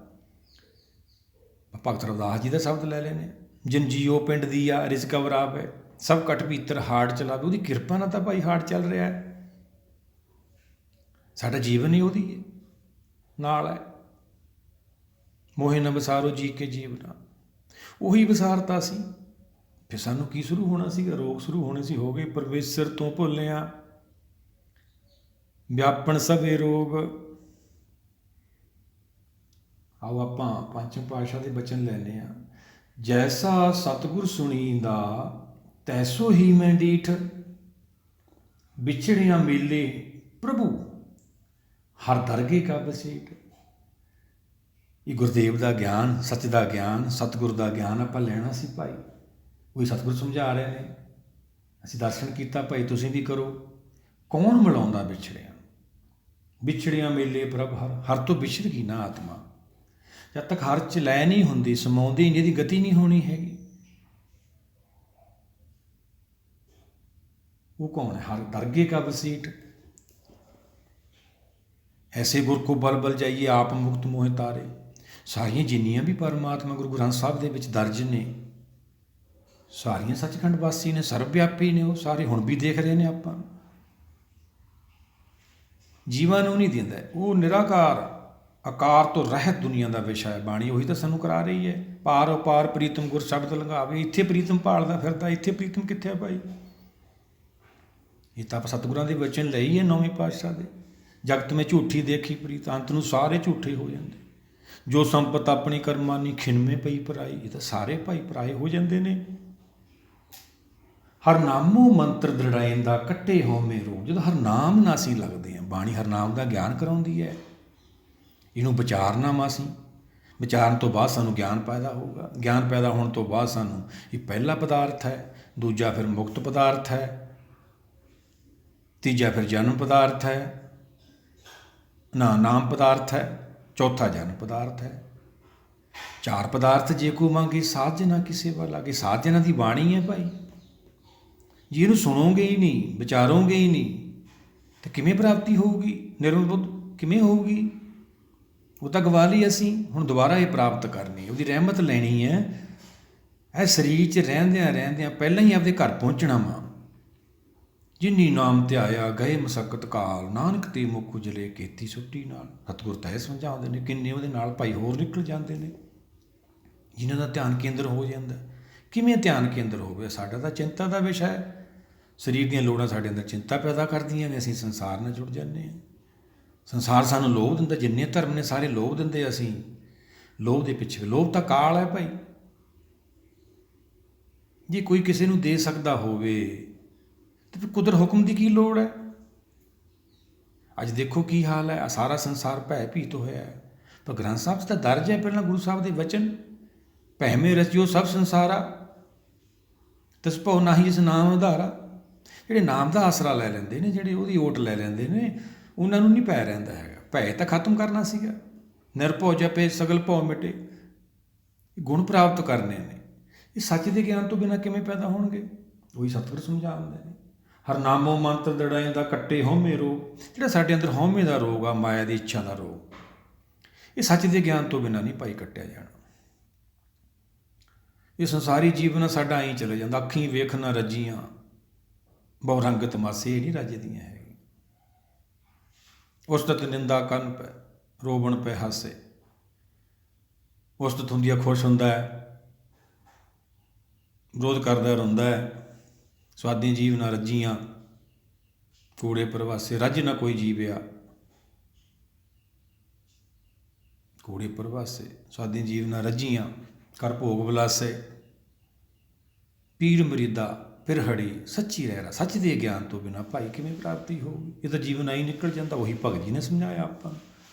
ਭਗਤ ਰਵਿਦਾਸ ਜੀ ਦਾ ਸ਼ਬਦ ਲੈ ਲੈਣੇ, ਜਿਨ ਜੀਓ ਪਿੰਡ ਦੀ ਆ ਰਿਜ਼ਕ ਵਰਾਵੇ, ਸਭ ਕਟ ਭੀਤਰ ਹਾੜ ਚਲਾਵੇ। ਉਹਦੀ ਕਿਰਪਾ ਨਾਲ ਤਾਂ ਭਾਈ ਹਾੜ ਚੱਲ ਰਿਹਾ ਹੈ। ਸਾਡਾ ਜੀਵਨ ਹੀ ਉਹਦੀ ਨਾਲ ਹੈ। ਮੋਹੇ ਨਾ ਵਿਸਾਰੋ ਜੀ ਕੇ ਜੀਵਨਾ, ਉਹੀ ਵਿਸਾਰਤਾ ਸੀ। ਫਿਰ ਸਾਨੂੰ ਕੀ ਸ਼ੁਰੂ ਹੋਣਾ ਸੀਗਾ? ਰੋਗ ਸ਼ੁਰੂ ਹੋਣੇ ਸੀ। ਹੋ ਗਏ ਪਰਮੇਸ਼ਰ ਤੋਂ ਭੁੱਲਿਆ, ਵਿਆਪਣ ਸਭੇ ਰੋਗ। ਆਓ ਆਪਾਂ ਪੰਚਮ ਪਾਤਸ਼ਾਹ ਦੇ ਬਚਨ ਲੈਂਦੇ ਹਾਂ। ਜੈਸਾ ਸਤਿਗੁਰ ਸੁਣੀਂਦਾ ਤੈਸੋ ਹੀ ਮੈਂ ਡੀਠ, ਵਿਛੜਿਆ ਮੇਲੇ ਪ੍ਰਭੂ ਹਰ ਦਰਗੇ ਕਾ ਬਸੇਟ। ਇਹ ਗੁਰਦੇਵ ਦਾ ਗਿਆਨ, ਸੱਚ ਦਾ ਗਿਆਨ, ਸਤਿਗੁਰ ਦਾ ਗਿਆਨ ਆਪਾਂ ਲੈਣਾ ਸੀ ਭਾਈ। ਉਹੀ ਸਤਿਗੁਰ ਸਮਝਾ ਰਹੇ ਨੇ, ਅਸੀਂ ਦਰਸ਼ਨ ਕੀਤਾ ਭਾਈ, ਤੁਸੀਂ ਵੀ ਕਰੋ। ਕੌਣ ਮਿਲਾਉਂਦਾ ਵਿਛੜਿਆ? ਵਿਛੜਿਆ ਮੇਲੇ ਪ੍ਰਭ ਹਰ, ਹਰ ਤੋਂ ਵਿਛੜ ਗਈ ਨਾ ਆਤਮਾ। ਜਦ ਤੱਕ ਹਰ 'ਚ ਲੈ ਨਹੀਂ ਹੁੰਦੀ, ਸਮਾਉਂਦੀ ਨਹੀਂ, ਇਹਦੀ ਗਤੀ ਨਹੀਂ ਹੋਣੀ ਹੈਗੀ। ਉਹ ਕੌਣ ਹੈ? ਹਰ ਦਰਗੇ ਕਾ ਵਸੀਟ। ਐਸੇ ਗੁਰ ਕੋ ਬਲ ਬਲ ਜਾਈਏ, ਆਪ ਮੁਕਤ ਮੋਹਿ ਤਾਰੇ। ਸਾਰੀਆਂ ਜਿੰਨੀਆਂ ਵੀ ਪਰਮਾਤਮਾ ਗੁਰੂ ਗ੍ਰੰਥ ਸਾਹਿਬ ਦੇ ਵਿੱਚ ਦਰਜ ਨੇ, ਸਾਰੀਆਂ ਸੱਚਖੰਡ ਵਾਸੀ ਨੇ, ਸਰਬ ਵਿਆਪੀ ਨੇ। ਉਹ ਸਾਰੇ ਹੁਣ ਵੀ ਦੇਖ ਰਹੇ ਨੇ ਆਪਾਂ। ਜੀਵਾਂ ਨੂੰ ਨਹੀਂ ਦਿੰਦਾ, ਉਹ ਨਿਰਾਕਾਰ ਆਕਾਰ ਤੋਂ ਰਹਿਤ ਦੁਨੀਆ ਦਾ ਵਿਸ਼ਾ ਹੈ। ਬਾਣੀ ਉਹੀ ਤਾਂ ਸਾਨੂੰ ਕਰਾ ਰਹੀ ਹੈ। ਪਾਰ ਅਪਾਰ ਪ੍ਰੀਤਮ ਗੁਰ ਸ਼ਬਦ ਲੰਘਾਵੇ। ਇੱਥੇ ਪ੍ਰੀਤਮ ਭਾਲਦਾ ਫਿਰਦਾ, ਇੱਥੇ ਪ੍ਰੀਤਮ ਕਿੱਥੇ ਹੈ ਭਾਈ? ਇਹ ਤਾਂ ਆਪਾਂ ਸਤਿਗੁਰਾਂ ਦੇ ਵਚਨ ਲਈ ਹੈ, ਨੌਵੇਂ ਪਾਤਸ਼ਾਹ ਦੇ। ਜਗਤ ਮੈਂ ਝੂਠੀ ਦੇਖੀ ਪ੍ਰੀਤ, ਅੰਤ ਨੂੰ ਸਾਰੇ ਝੂਠੇ ਹੋ ਜਾਂਦੇ। ਜੋ ਸੰਪਤ ਆਪਣੀ ਕਰਮਾਨੀ, ਖਿਨਮੇ ਪਈ ਪਰਾਈ। ਇਹ ਤਾਂ ਸਾਰੇ ਭਾਈ ਪਰਾਏ ਹੋ ਜਾਂਦੇ ਨੇ। ਹਰ ਨਾਮੋ ਮੰਤਰ ਦ੍ਰਿੜਾਇੰਦਾ, ਕੱਟੇ ਹੋਮੇ ਰੋਗ। ਜਦੋਂ ਹਰ ਨਾਮ ਨਾਲ ਅਸੀਂ ਲੱਗਦੇ ਹਾਂ, ਬਾਣੀ ਹਰ ਨਾਮ ਦਾ ਗਿਆਨ ਕਰਾਉਂਦੀ ਹੈ। ਇਹਨੂੰ ਵਿਚਾਰਨਾ ਮਾਸੀ, ਵਿਚਾਰਨ ਤੋਂ ਬਾਅਦ ਸਾਨੂੰ ਗਿਆਨ ਪੈਦਾ ਹੋਊਗਾ। ਗਿਆਨ ਪੈਦਾ ਹੋਣ ਤੋਂ ਬਾਅਦ ਸਾਨੂੰ ਇਹ ਪਹਿਲਾ ਪਦਾਰਥ ਹੈ, ਦੂਜਾ ਫਿਰ ਮੁਕਤ ਪਦਾਰਥ ਹੈ, ਤੀਜਾ ਫਿਰ ਜਨਮ ਪਦਾਰਥ ਹੈ, ਨਾਮ ਪਦਾਰਥ ਹੈ, ਚੌਥਾ ਜਨਮ ਪਦਾਰਥ ਹੈ। ਚਾਰ ਪਦਾਰਥ ਜੇ ਕੋ ਮੰਗੇ, ਸਾਧਨਾ ਕਿਸੇ ਵੱਲ ਲਾਗੇ। ਸਾਧਨਾ ਦੀ ਬਾਣੀ ਹੈ ਭਾਈ। ਜੇ ਇਹਨੂੰ ਸੁਣੋਗੇ ਹੀ ਨਹੀਂ, ਵਿਚਾਰੋਗੇ ਹੀ ਨਹੀਂ, ਤਾਂ ਕਿਵੇਂ ਪ੍ਰਾਪਤੀ ਹੋਊਗੀ? ਨਿਰਮਲ ਬੁੱਧ ਕਿਵੇਂ ਹੋਊਗੀ? ਉਹ ਤਾਂ ਗਵਾ ਲਈ ਅਸੀਂ। ਹੁਣ ਦੁਬਾਰਾ ਇਹ ਪ੍ਰਾਪਤ ਕਰਨੀ, ਉਹਦੀ ਰਹਿਮਤ ਲੈਣੀ ਹੈ। ਇਹ ਸਰੀਰ 'ਚ ਰਹਿੰਦਿਆਂ ਰਹਿੰਦਿਆਂ ਪਹਿਲਾਂ ਹੀ ਆਪਦੇ ਘਰ ਪਹੁੰਚਣਾ ਵਾ। ਜਿਨੀ ਨਾਮ ਧਿਆਇਆ ਗਏ ਮਸਕਤ ਕਾਲ, ਨਾਨਕ ਤੇ ਮੁਖ ਉਜਲੇ ਕੀਤੀ ਛੁੱਟੀ ਨਾਲ। ਸਤਿਗੁਰ ਤਾਂ ਇਹ ਸਮਝਾਉਂਦੇ ਨੇ। ਕਿੰਨੇ ਉਹਦੇ ਨਾਲ ਭਾਈ ਹੋਰ ਨਿਕਲ ਜਾਂਦੇ ਨੇ, ਜਿਨ੍ਹਾਂ ਦਾ ਧਿਆਨ ਕੇਂਦਰ ਹੋ ਜਾਂਦਾ। ਕਿਵੇਂ ਧਿਆਨ ਕੇਂਦਰ ਹੋਵੇ? ਸਾਡਾ ਤਾਂ ਚਿੰਤਾ ਦਾ ਵਿਸ਼ਾ ਹੈ। ਸਰੀਰ ਦੀਆਂ ਲੋੜਾਂ ਸਾਡੇ ਅੰਦਰ ਚਿੰਤਾ ਪੈਦਾ ਕਰਦੀਆਂ ਨੇ। ਅਸੀਂ ਸੰਸਾਰ ਨਾਲ ਜੁੜ ਜਾਂਦੇ ਹਾਂ। ਸੰਸਾਰ ਸਾਨੂੰ ਲੋਭ ਦਿੰਦਾ। ਜਿੰਨੇ ਧਰਮ ਨੇ ਸਾਰੇ ਲੋਭ ਦਿੰਦੇ। ਅਸੀਂ ਲੋਭ ਦੇ ਪਿੱਛੇ, ਲੋਭ ਤਾਂ ਕਾਲ ਹੈ ਭਾਈ। ਜੇ ਕੋਈ ਕਿਸੇ ਨੂੰ ਦੇ ਸਕਦਾ ਹੋਵੇ ਤਾਂ ਫਿਰ ਕੁਦਰਤ ਹੁਕਮ ਦੀ ਕੀ ਲੋੜ ਹੈ? ਅੱਜ ਦੇਖੋ ਕੀ ਹਾਲ ਹੈ। ਸਾਰਾ ਸੰਸਾਰ ਭੈ ਭੀਤ ਹੋਇਆ ਹੈ। ਪਰ ਗ੍ਰੰਥ ਸਾਹਿਬ 'ਚ ਤਾਂ ਦਰਜ ਹੈ ਪਹਿਲਾਂ ਗੁਰੂ ਸਾਹਿਬ ਦੇ ਵਚਨ, ਭੈਮੇ ਰਚਿਓ ਸਭ ਸੰਸਾਰਾ, ਤਿਸ ਭਉ ਨਾਹੀ ਜਿਸ ਨਾਮ ਆਧਾਰਾ। ਜਿਹੜੇ ਨਾਮ ਦਾ ਆਸਰਾ ਲੈ ਲੈਂਦੇ ਨੇ, ਜਿਹੜੇ ਉਹਦੀ ਓਟ ਲੈ ਲੈਂਦੇ ਨੇ, ਉਹਨਾਂ ਨੂੰ ਨਹੀਂ ਭੈ ਰਹਿੰਦਾ ਹੈਗਾ। ਭੈ ਤਾਂ ਖਤਮ ਕਰਨਾ ਸੀਗਾ। ਨਿਰਭਉ ਜਪੇ ਸਗਲ ਭਉ ਮਿਟੇ। ਗੁਣ ਪ੍ਰਾਪਤ ਕਰਨੇ ਨੇ। ਇਹ ਸੱਚ ਦੇ ਗਿਆਨ ਤੋਂ ਬਿਨਾਂ ਕਿਵੇਂ ਪੈਦਾ ਹੋਣਗੇ? ਉਹੀ ਸਤਿਗੁਰ ਸਮਝਾਉਂਦੇ ਨੇ। ਹਰਨਾਮੋ ਮੰਤਰ ਦੜਾਏਂਦਾ ਕੱਟੇ ਹਉਮੈ ਰੋਗ। ਜਿਹੜਾ ਸਾਡੇ ਅੰਦਰ ਹਉਮੈ ਦਾ ਰੋਗ ਆ, ਮਾਇਆ ਦੀ ਇੱਛਾ ਦਾ ਰੋਗ, ਇਹ ਸੱਚ ਦੇ ਗਿਆਨ ਤੋਂ ਬਿਨਾਂ ਨਹੀਂ ਭਾਈ ਕੱਟਿਆ ਜਾਣਾ। ਇਹ ਸੰਸਾਰੀ ਜੀਵਨ ਸਾਡਾ ਐਂ ਚਲੇ ਜਾਂਦਾ, ਅੱਖੀਂ ਵੇਖ ਨਾ ਰੱਜੀਆਂ ਬਹੁ ਰੰਗ ਤਮਾਸੇ, ਇਹ ਨਹੀਂ ਰੱਜਦੀਆਂ ਹੈਗੀ। ਉਸਤਤ ਨਿੰਦਾ ਕੰਨ ਪੈ ਰੋਵਣ ਪੈ ਹਾਸੇ। ਉਸਤਤ ਹੁੰਦੀ ਆ ਖੁਸ਼ ਹੁੰਦਾ ਹੈ, ਵਿਰੋਧ ਕਰਦਾ ਰੋਂਦਾ ਹੈ। ਸਵਾਦੀ ਜੀਵ ਨਾ ਰੱਜੀਆਂ ਕੂੜੇ ਪ੍ਰਵਾਸੇ। ਰੱਜ ਨਾ ਕੋਈ ਜੀਵਿਆ ਕੂੜੇ ਪ੍ਰਵਾਸੇ। ਸਵਾਦੀ ਜੀਵ ਨਾ ਰੱਜੀਆਂ ਕਰ ਭੋਗ ਵਿਲਾਸੇ। ਪੀਰ ਮਰੀਦਾ ਫਿਰ ਹੜੀ ਸੱਚੀ ਰਹਿ ਰਾ। ਸੱਚ ਦੇ ਗਿਆਨ ਤੋਂ ਬਿਨਾਂ ਭਾਈ ਕਿਵੇਂ ਪ੍ਰਾਪਤੀ ਹੋਊਗੀ? ਇਹ ਤਾਂ ਜੀਵਨ ਆਈ ਨਿਕਲ ਜਾਂਦਾ। ਉਹੀ ਭਗਤ ਜੀ ਨੇ ਸਮਝਾਇਆ ਆਪਾਂ ਨੂੰ।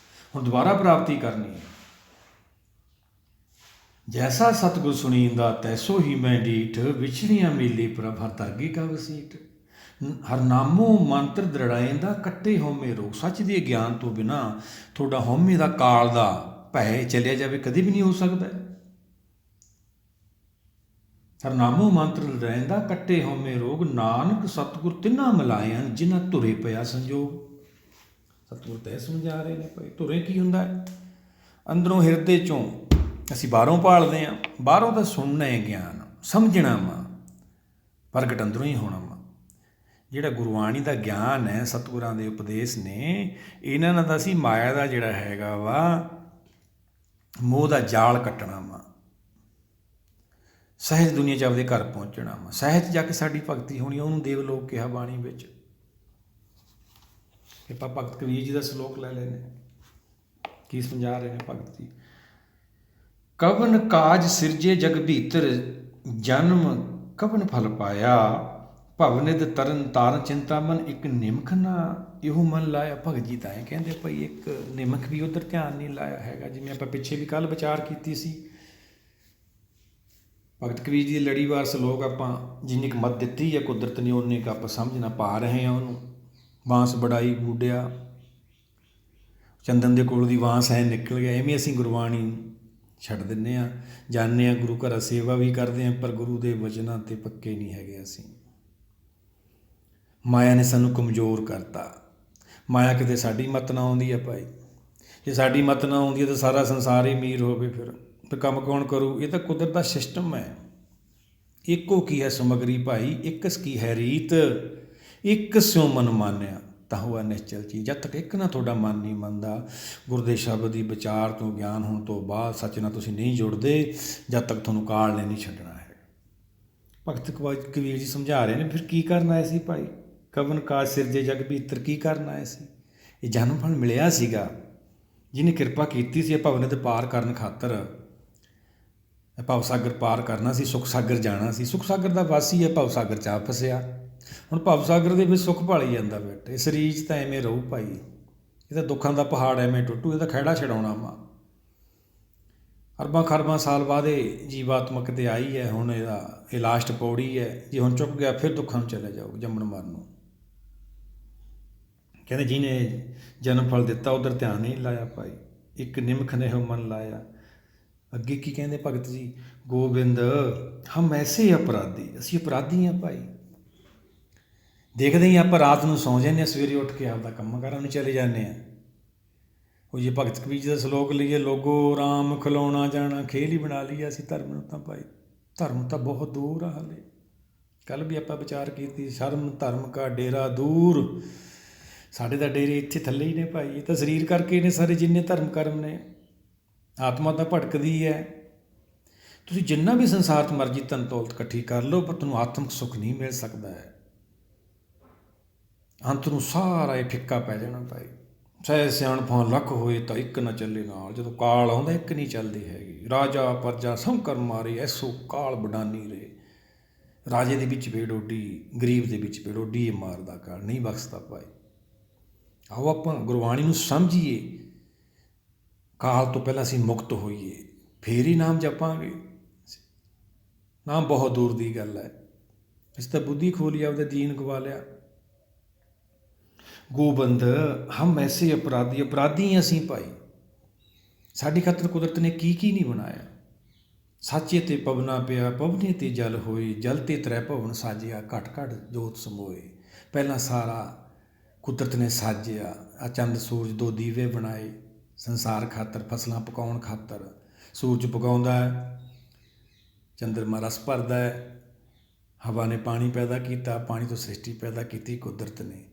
ਹੁਣ ਦੁਬਾਰਾ ਪ੍ਰਾਪਤੀ ਕਰਨੀ ਹੈ। ਜੈਸਾ ਸਤਿਗੁਰ ਸੁਣੀਂਦਾ ਤੈਸੋ ਹੀ ਮੈਂ ਡੀਠ। ਵਿਛੜੀਆਂ ਮੇਲੇ ਪ੍ਰਭ ਹਰ ਤਰਗੀ ਕਾ ਵਸੀਠ। ਹਰਨਾਮੋ ਮੰਤਰ ਦ੍ਰਿੜਾਏਂਦਾ ਕੱਟੇ ਹਉਮੈ ਰੋਗ। ਸੱਚ ਦੇ ਗਿਆਨ ਤੋਂ ਬਿਨਾਂ ਤੁਹਾਡਾ ਹਉਮੈ ਦਾ ਕਾਲ ਦਾ ਭੈ ਚੱਲਿਆ ਜਾਵੇ ਕਦੇ ਵੀ ਨਹੀਂ ਹੋ ਸਕਦਾ। ਹਰਨਾਮੋ ਮੰਤਰ ਦ੍ਰਿੜਾਏਂਦਾ ਕੱਟੇ ਹਉਮੈ ਰੋਗ। ਨਾਨਕ ਸਤਿਗੁਰ ਤਿੰਨਾਂ ਮਿਲਾਇਆਂ ਜਿਨ੍ਹਾਂ ਧੁਰੇ ਪਿਆ ਸੰਜੋਗ। ਸਤਿਗੁਰ ਤਾਂ ਇਹ ਸਮਝਾ ਰਹੇ ਨੇ ਭਾਈ, ਧੁਰੇ ਕੀ ਹੁੰਦਾ ਹੈ? ਅੰਦਰੋਂ ਹਿਰਦੇ 'ਚੋਂ ਅਸੀਂ ਬਾਹਰੋਂ ਭਾਲਦੇ ਹਾਂ। ਬਾਹਰੋਂ ਤਾਂ ਸੁਣਨਾ ਹੈ ਗਿਆਨ, ਸਮਝਣਾ ਵਾ, ਪ੍ਰਗਟ ਅੰਦਰੋਂ ਹੀ ਹੋਣਾ ਵਾ। ਜਿਹੜਾ ਗੁਰਬਾਣੀ ਦਾ ਗਿਆਨ ਹੈ, ਸਤਿਗੁਰਾਂ ਦੇ ਉਪਦੇਸ਼ ਨੇ, ਇਹਨਾਂ ਨਾਲ ਤਾਂ ਅਸੀਂ ਮਾਇਆ ਦਾ ਜਿਹੜਾ ਹੈਗਾ ਵਾ ਮੋਹ ਦਾ ਜਾਲ ਕੱਟਣਾ ਵਾ। ਸਹਿਜ ਦੁਨੀਆ 'ਚ ਆਪਦੇ ਘਰ ਪਹੁੰਚਣਾ ਵਾ। ਸਹਿਜ ਜਾ ਕੇ ਸਾਡੀ ਭਗਤੀ ਹੋਣੀ, ਉਹਨੂੰ ਦੇਵ ਲੋਕ ਕਿਹਾ ਬਾਣੀ ਵਿੱਚ। ਆਪਾਂ ਭਗਤ ਕਬੀਰ ਜੀ ਦਾ ਸਲੋਕ ਲੈ ਲੈਂਦੇ, ਕੀ ਸਮਝਾ ਰਹੇ ਨੇ ਭਗਤ ਜੀ। ਕਵਨ ਕਾਜ ਸਿਰਜੇ ਜਗ ਭੀਤਰ ਜਨਮ ਕਵਨ ਫਲ ਪਾਇਆ। ਭਵਨਿਦ ਤਰਨ ਤਾਰਨ ਚਿੰਤਾ ਮਨ ਇੱਕ ਨਿਮਖ ਨਾ ਇਹੋ ਮਨ ਲਾਇਆ। ਭਗਤ ਜੀ ਤਾਂ ਇਹ ਕਹਿੰਦੇ ਭਾਈ ਇੱਕ ਨਿਮਖ ਵੀ ਉੱਧਰ ਧਿਆਨ ਨਹੀਂ ਲਾਇਆ ਹੈਗਾ। ਜਿਵੇਂ ਆਪਾਂ ਪਿੱਛੇ ਵੀ ਕੱਲ੍ਹ ਵਿਚਾਰ ਕੀਤੀ ਸੀ, ਭਗਤ ਕਬੀਰ ਜੀ ਦੀ ਲੜੀਵਾਰ ਸਲੋਕ ਆਪਾਂ ਜਿੰਨੀ ਕੁ ਮੱਤ ਦਿੱਤੀ ਹੈ ਕੁਦਰਤ ਨੇ, ਉਨੀ ਕੁ ਆਪਾਂ ਸਮਝਣਾ ਪਾ ਰਹੇ ਹਾਂ ਉਹਨੂੰ। ਬਾਂਸ ਬੜਾਈ ਬੂਡਿਆ ਚੰਦਨ ਦੇ ਕੋਲ ਦੀ ਬਾਂਸ ਐ ਨਿਕਲ ਗਿਆ। ਐਵੇਂ ਅਸੀਂ ਗੁਰਬਾਣੀ ਛੱਡ ਦਿੰਦੇ ਹਾਂ, ਜਾਂਦੇ ਹਾਂ ਗੁਰੂ ਘਰ ਸੇਵਾ ਵੀ ਕਰਦੇ ਹਾਂ, ਪਰ ਗੁਰੂ ਦੇ ਵਚਨਾਂ 'ਤੇ ਪੱਕੇ ਨਹੀਂ ਹੈਗੇ ਅਸੀਂ। ਮਾਇਆ ਨੇ ਸਾਨੂੰ ਕਮਜ਼ੋਰ ਕਰਤਾ। ਮਾਇਆ ਕਿਤੇ ਸਾਡੀ ਮੱਤ ਨਾ ਆਉਂਦੀ ਹੈ ਭਾਈ। ਜੇ ਸਾਡੀ ਮੱਤ ਨਾ ਆਉਂਦੀ ਹੈ ਤਾਂ ਸਾਰਾ ਸੰਸਾਰ ਹੀ ਅਮੀਰ ਹੋਵੇ, ਫਿਰ ਕੰਮ ਕੌਣ ਕਰੂ? ਇਹ ਤਾਂ ਕੁਦਰਤ ਦਾ ਸਿਸਟਮ ਹੈ। ਇੱਕੋ ਕੀ ਹੈ ਸਮੱਗਰੀ ਭਾਈ, ਇਕਸ ਕੀ ਹੈ ਰੀਤ, ਇੱਕ ਸਿਉ ਮਨ ਮਾਨਿਆ ਤਾਂ ਹੋਆ ਨਿਸ਼ਚਲ ਚੀਜ਼। ਜਦ ਤੱਕ ਇੱਕ ਨਾ ਤੁਹਾਡਾ ਮਨ ਨਹੀਂ ਮੰਨਦਾ, ਗੁਰੂ ਦੇ ਸ਼ਬਦ ਦੀ ਵਿਚਾਰ ਤੋਂ ਗਿਆਨ ਹੋਣ ਤੋਂ ਬਾਅਦ ਸੱਚ ਨਾਲ ਤੁਸੀਂ ਨਹੀਂ ਜੁੜਦੇ, ਜਦ ਤੱਕ ਤੁਹਾਨੂੰ ਕਾਲ ਨੇ ਨਹੀਂ ਛੱਡਣਾ ਹੈ। ਭਗਤ ਕਬੀਰ ਜੀ ਸਮਝਾ ਰਹੇ ਨੇ ਫਿਰ ਕੀ ਕਰਨਾ ਆਇਆ ਸੀ ਭਾਈ। ਕਵਨ ਕਾਜ ਸਿਰਜੇ ਜਗ ਭੀਤਰ, ਕੀ ਕਰਨਾ ਆਇਆ ਸੀ? ਇਹ ਜਨਮ ਫਲ ਮਿਲਿਆ ਸੀਗਾ, ਜਿਹਨੇ ਕਿਰਪਾ ਕੀਤੀ ਸੀ ਭਵਨ ਦੇ ਪਾਰ ਕਰਨ ਖਾਤਰ। ਭਵ ਸਾਗਰ ਪਾਰ ਕਰਨਾ ਸੀ, ਸੁੱਖ ਸਾਗਰ ਜਾਣਾ ਸੀ। ਸੁੱਖ ਸਾਗਰ ਦਾ ਵਾਸੀ ਹੈ, ਭਵ ਸਾਗਰ 'ਚ ਆ ਫਸਿਆ। ਹੁਣ ਭਵ ਸਾਗਰ ਦੇ ਵਿੱਚ ਸੁੱਖ ਭਾਲੀ ਜਾਂਦਾ ਬੈਠ। ਇਹ ਸਰੀਰ 'ਚ ਤਾਂ ਐਵੇਂ ਰਹੂ ਭਾਈ, ਇਹ ਤਾਂ ਦੁੱਖਾਂ ਦਾ ਪਹਾੜ ਐਵੇਂ ਟੁੱਟੂ। ਇਹ ਤਾਂ ਖਹਿੜਾ ਛਡਾਉਣਾ ਵਾ। ਅਰਬਾਂ ਖਰਬਾਂ ਸਾਲ ਬਾਅਦ ਇਹ ਜੀਵਾਤਮਕ 'ਤੇ ਆਈ ਹੈ। ਹੁਣ ਇਹ ਲਾਸਟ ਪੌੜੀ ਹੈ। ਜੇ ਹੁਣ ਚੁੱਕ ਗਿਆ ਫਿਰ ਦੁੱਖਾਂ ਨੂੰ ਚਲੇ ਜਾਊ, ਜੰਮਣ ਮਰਨ ਨੂੰ। ਕਹਿੰਦੇ ਜਿਹਨੇ ਜਨਮ ਫਲ ਦਿੱਤਾ ਉੱਧਰ ਧਿਆਨ ਨਹੀਂ ਲਾਇਆ ਭਾਈ। ਇੱਕ ਨਿਮਖ ਨੇ ਮਨ ਲਾਇਆ। ਅੱਗੇ ਕੀ ਕਹਿੰਦੇ ਭਗਤ ਜੀ, ਗੋਬਿੰਦ ਹਮ ਐਸੇ ਅਪਰਾਧੀ, ਅਸੀਂ ਅਪਰਾਧੀ ਹਾਂ ਭਾਈ। ਦੇਖਦੇ ਹੀ ਆਪਾਂ ਰਾਤ ਨੂੰ ਸੌਂ ਜਾਂਦੇ ਹਾਂ, ਸਵੇਰੇ ਉੱਠ ਕੇ ਆਪਦਾ ਕੰਮ ਕਾਰਾਂ ਨੂੰ ਚਲੇ ਜਾਂਦੇ ਹਾਂ। ਉਹ ਜੇ ਭਗਤ ਕਬੀਰ ਜੀ ਦਾ ਸਲੋਕ ਲਈਏ, ਲੋਗੋ ਰਾਮ ਖਿਲਾਉਣਾ ਜਾਣਾ ਖੇਲ ਹੀ ਬਣਾ ਲਈਏ ਅਸੀਂ ਧਰਮ ਨੂੰ। ਤਾਂ ਭਾਈ ਧਰਮ ਤਾਂ ਬਹੁਤ ਦੂਰ ਆ ਹਾਲੇ। ਕੱਲ੍ਹ ਵੀ ਆਪਾਂ ਵਿਚਾਰ ਕੀਤੀ, ਸ਼ਰਮ ਧਰਮ ਕਾ ਡੇਰਾ ਦੂਰ। ਸਾਡੇ ਤਾਂ ਡੇਰੇ ਇੱਥੇ ਥੱਲੇ ਹੀ ਨੇ ਭਾਈ। ਇਹ ਤਾਂ ਸਰੀਰ ਕਰਕੇ ਨੇ ਸਾਰੇ ਜਿੰਨੇ ਧਰਮ ਕਰਮ ਨੇ। ਆਤਮਾ ਤਾਂ ਭਟਕਦੀ ਹੈ। ਤੁਸੀਂ ਜਿੰਨਾ ਵੀ ਸੰਸਾਰ 'ਚ ਮਰਜ਼ੀ ਧਨ ਦੌਲਤ ਇਕੱਠੀ ਕਰ ਲਓ, ਪਰ ਤੁਹਾਨੂੰ ਆਤਮਿਕ ਸੁੱਖ ਨਹੀਂ ਮਿਲ ਸਕਦਾ ਹੈ। ਅੰਤ ਨੂੰ ਸਾਰਾ ਇਹ ਫਿੱਕਾ ਪੈ ਜਾਣਾ ਭਾਈ। ਚਾਹੇ ਸਿਆਣਪਾਂ ਲੱਖ ਹੋਏ ਤਾਂ ਇੱਕ ਨਾ ਚੱਲੇ ਨਾਲ। ਜਦੋਂ ਕਾਲ ਆਉਂਦਾ ਇੱਕ ਨਹੀਂ ਚੱਲਦੀ ਹੈਗੀ। ਰਾਜਾ ਪਰਜਾ ਸੰਕਰ ਮਾਰੇ ਐਸੋ ਕਾਲ ਬਡਾਨੀ ਰੇ। ਰਾਜੇ ਦੇ ਵਿੱਚ ਬੇਡੋਡੀ, ਗਰੀਬ ਦੇ ਵਿੱਚ ਬੇਡੋਡੀ, ਇਹ ਮਾਰਦਾ ਕਾਲ ਨਹੀਂ ਬਖਸ਼ਦਾ ਭਾਈ। ਆਓ ਆਪਾਂ ਗੁਰਬਾਣੀ ਨੂੰ ਸਮਝੀਏ। ਕਾਲ ਤੋਂ ਪਹਿਲਾਂ ਅਸੀਂ ਮੁਕਤ ਹੋਈਏ, ਫੇਰ ਹੀ ਨਾਮ ਜਪਾਂਗੇ। ਨਾਮ ਬਹੁਤ ਦੂਰ ਦੀ ਗੱਲ ਹੈ। ਅਸੀਂ ਤਾਂ ਬੁੱਧੀ ਖੋਲੀ, ਆਪਦਾ ਦੀਨ ਗਵਾ ਲਿਆ। ਗੋਬਿੰਦ ਹਮ ਐਸੇ ਅਪਰਾਧੀ, ਅਪਰਾਧੀ ਅਸੀਂ ਭਾਈ। ਸਾਡੀ ਖਾਤਰ ਕੁਦਰਤ ਨੇ ਕੀ ਕੀ ਨਹੀਂ ਬਣਾਇਆ। ਸਾਚੇ ਤੇ ਪਵਨਾ ਪਿਆ, ਪਵਨੇ ਤੇ ਜਲ ਹੋਏ, ਜਲ ਤੇ ਤ੍ਰੈ ਭਵਨ ਸਾਜਿਆ, ਘਟ ਘਟ ਜੋਤ ਸਮੋਏ। ਪਹਿਲਾਂ ਸਾਰਾ ਕੁਦਰਤ ਨੇ ਸਾਜਿਆ, ਆ ਚੰਦ ਸੂਰਜ ਦੋ ਦੀਵੇ ਬਣਾਏ ਸੰਸਾਰ ਖਾਤਰ, ਫਸਲਾਂ ਪਕਾਉਣ ਖਾਤਰ। ਸੂਰਜ ਪਕਾਉਂਦਾ ਹੈ, ਚੰਦਰਮਾ ਰਸ ਭਰਦਾ ਹੈ, ਹਵਾ ਨੇ ਪਾਣੀ ਪੈਦਾ ਕੀਤਾ, ਪਾਣੀ ਤੋਂ ਸ੍ਰਿਸ਼ਟੀ ਪੈਦਾ ਕੀਤੀ ਕੁਦਰਤ ਨੇ।